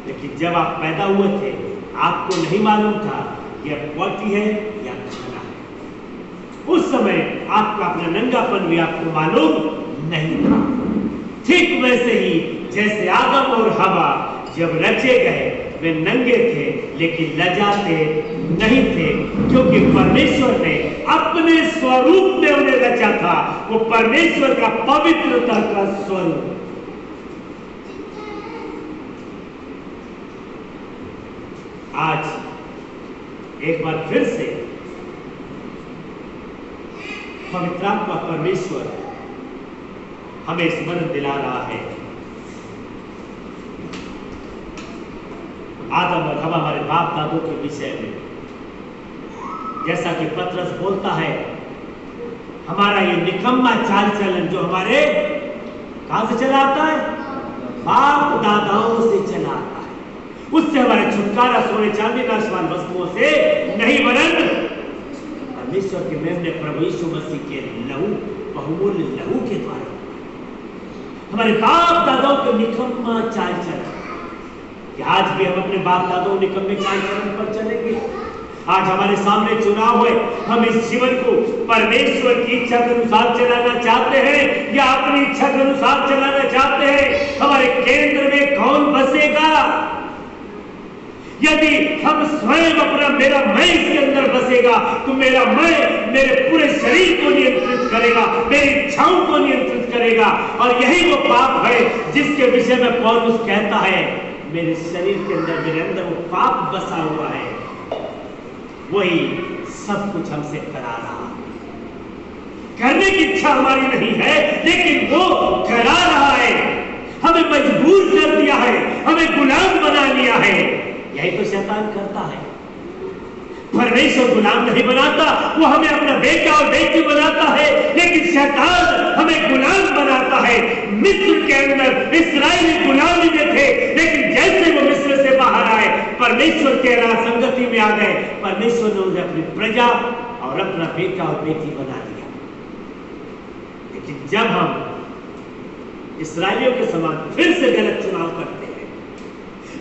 [SPEAKER 1] लेकिन जब आप पैदा हुए थे, आपको नहीं मालूम था कि अब पोती है आपका अपना नंगापन भी आपको मालूम नहीं था। ठीक वैसे ही जैसे आदम और हवा जब रचे गए वे नंगे थे लेकिन लजाते नहीं थे, क्योंकि परमेश्वर ने अपने स्वरूप में उन्हें रचा था। वो परमेश्वर का पवित्रता का स्वरूप। आज एक बार फिर से पवित्र आत्मा परमेश्वर हमें स्मरण दिला रहा है। आदम और हवा हमारे बाप दादों के विषय में, जैसा कि पतरस बोलता है, हमारा ये निकम्मा चाल चलन जो हमारे कहां से चला आता है? बाप दादाओं से चला आता है। उससे हमारे छुटकारा सोने चांदी नाशवान वस्तुओं से नहीं, वरन परमेश्वर के मेमने प्रभु यीशु मसीह के लहू, बहुमूल्य लहू के द्वारा हमारे बाप दादाओं के निकम्मा चाल चलन। आज भी हम अपने बाप दादाओं निकम्मे चाल चलन पर चलेंगे। आज हमारे सामने चुनाव है, हम इस जीवन को परमेश्वर की इच्छा के अनुसार चलाना चाहते हैं या अपनी इच्छा के अनुसार चलाना चाहते हैं। हमारे केंद्र में कौन बसेगा? यदि हम स्वयं अपना मेरा मैं इसके अंदर बसेगा तो मेरा मैं मेरे पूरे शरीर को नियंत्रित करेगा, मेरी इच्छाओं को नियंत्रित करेगा। और यही वो पाप है जिसके विषय में पौलुस कहता है, मेरे शरीर के अंदर, मेरे अंदर वो पाप बसा हुआ है, वही सब कुछ हमसे करा रहा। करने की इच्छा हमारी नहीं है लेकिन वो करा रहा है, हमें मजबूर कर दिया है, हमें गुलाम बना लिया है। यही तो शैतान करता है। परमेश्वर गुलाम नहीं बनाता, वो हमें अपना बेटा और बेटी बनाता है, लेकिन शैतान हमें गुलाम बनाता है। मिस्र के अंदर इस्राएली गुलामी में थे, लेकिन जैसे वो मिस्र से बाहर आए, परमेश्वर के संगति में आ गए, परमेश्वर ने उन्हें अपनी प्रजा और अपना बेटा और बेटी बना दिया। लेकिन जब हम इस्राएलियों के समान फिर से गलत चुनाव करते हैं,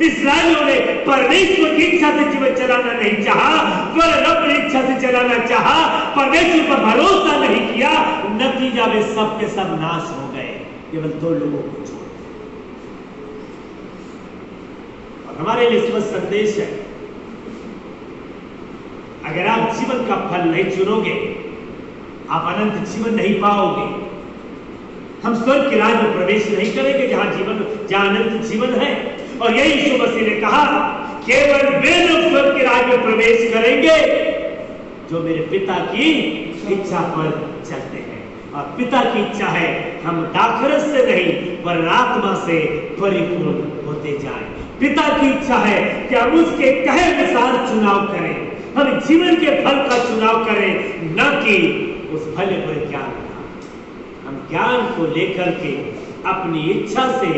[SPEAKER 1] इस्राएलियों ने परमेश्वर की इच्छा से जीवन चलाना नहीं चाहा, वरन अपनी इच्छा से चलाना चाहा, परमेश्वर पर भरोसा नहीं किया, नतीजा वे सब के सब नाश हो गए, केवल 2 लोगों को छोड़। और हमारे लिए इसमें संदेश है, अगर आप जीवन का फल नहीं चुनोगे, आप अनंत जीवन नहीं पाओगे। हम स्वर्ग के राज्य में प्रवेश नहीं करेंगे जहां अनंत जीवन है। और यही यीशु मसीह ने कहा, केवल वे लोग स्वर्ग के राज्य में प्रवेश करेंगे जो मेरे पिता की इच्छा पर चलते हैं। और पिता की इच्छा है हम दाखरस से नहीं वरन आत्मा से परिपूर्ण होते जाएं। पिता की इच्छा है कि हम उसके कहे अनुसार चुनाव करें, हम जीवन के फल का चुनाव करें, न कि उस भले बुरे ज्ञान का। हम ज्ञान को लेकर के अपनी इच्छा से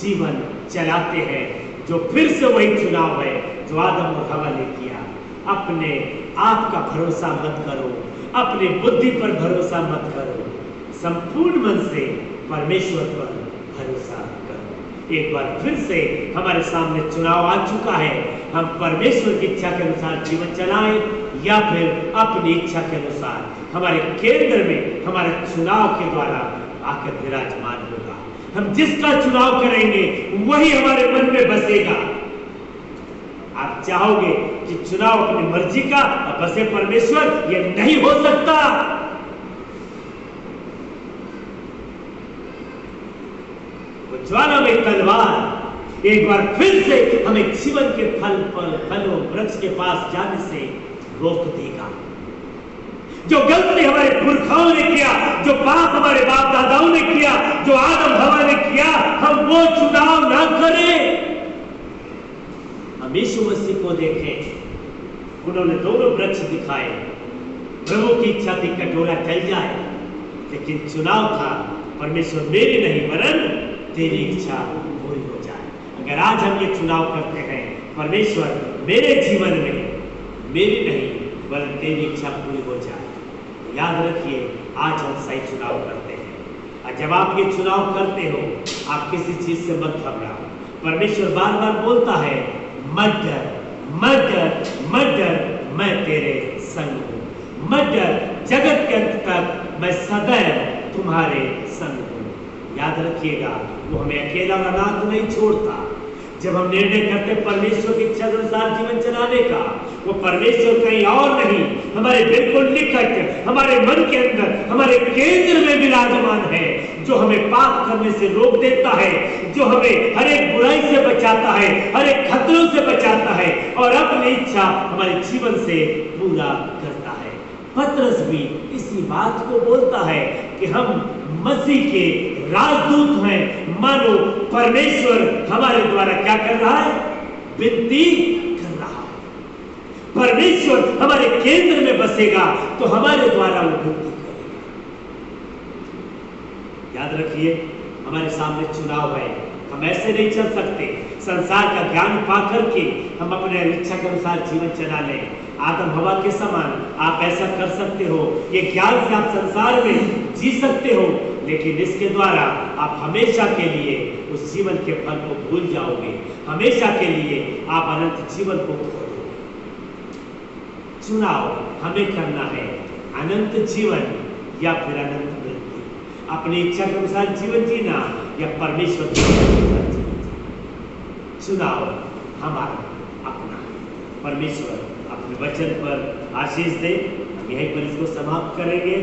[SPEAKER 1] जीवन चलाते हैं, जो फिर से वही चुनाव है जो आदम और हवा ने किया। अपने आप का भरोसा मत करो, अपने बुद्धि पर भरोसा मत करो, संपूर्ण मन से परमेश्वर पर भरोसा करो। एक बार फिर से हमारे सामने चुनाव आ चुका है, हम परमेश्वर की इच्छा के अनुसार जीवन चलाएं या फिर अपनी इच्छा के अनुसार। हमारे केंद्र में हमारे चुनाव के द्वारा आकर विराजमान होगा। हम जिसका चुनाव करेंगे वही हमारे मन में बसेगा। आप चाहोगे कि चुनाव अपनी मर्जी का और बसे परमेश्वर, यह नहीं हो सकता। वो ज्वाला में तलवार एक बार फिर से हमें जीवन के फलों वृक्ष के पास जाने से रोक देगा। जो गलती हमारे पुरखाओं ने किया, जो पाप हमारे बाप दादाओं ने किया, जो आदम हवा ने किया, हम वो चुनाव ना करें। हम यीशु मसीह को देखें, उन्होंने दोनों वृक्ष दिखाए। प्रभु की इच्छा थी कटोरा टल जाए, लेकिन चुनाव था परमेश्वर मेरी नहीं वरन तेरी इच्छा पूरी हो जाए। अगर आज हम ये चुनाव करते हैं, परमेश्वर मेरे जीवन में मेरी नहीं वरन तेरी इच्छा पूरी हो जाए, याद रखिए आज हम सही चुनाव करते हैं। और जब आप ये चुनाव करते हो, आप किसी चीज से मत घबराओ। परमेश्वर बार बार बोलता है, मत डर, मत डर, मत डर, मैं तेरे संग हूं। मत डर, जगत के अंत तक मैं सदैव तुम्हारे संग हूं। याद रखिएगा, वो हमें अकेला और अनाथ नहीं छोड़ता। जब हम निर्णय करते परमेश्वर की इच्छा के अनुसार जीवन चलाने का, वो परमेश्वर कहीं और नहीं, हमारे बिल्कुल निकट, हमारे मन के अंदर, हमारे केंद्र में विराजमान है, जो हमें पाप करने से रोक देता है, जो हमें हर एक बुराई से बचाता है, हर एक खतरों से बचाता है और अपनी इच्छा हमारे जीवन से पूरा करता है। पतरस भी इसी बात को बोलता है कि हम मसीह के राजदूत हैं, मानो परमेश्वर हमारे द्वारा क्या कर रहा है, विनती कर रहा है। परमेश्वर हमारे केंद्र में बसेगा तो हमारे द्वारा वो विनती करेगा। याद रखिए, हमारे सामने चुनाव है, हम ऐसे नहीं चल सकते संसार का ज्ञान पा करके हम अपने इच्छा के अनुसार जीवन चला लें। आदम हवा के समान आप ऐसा कर सकते हो, ये ज्ञान से आप संसार में जी सकते हो, लेकिन इसके द्वारा आप हमेशा के लिए उस जीवन के फल को भूल जाओगे, हमेशा के लिए आप अनंत जीवन को खो दोगे। चुनाव हमें करना है, अनंत जीवन या फिर अनंत मृत्यु, अपनी इच्छा के अनुसार जीवन जीना या परमेश्वर के अनुसार जीवन जीना। चुनाव हमारा अपना। परमेश्वर अपने वचन पर आशीष दे। हम यहीं पर इसको समाप्त करेंगे।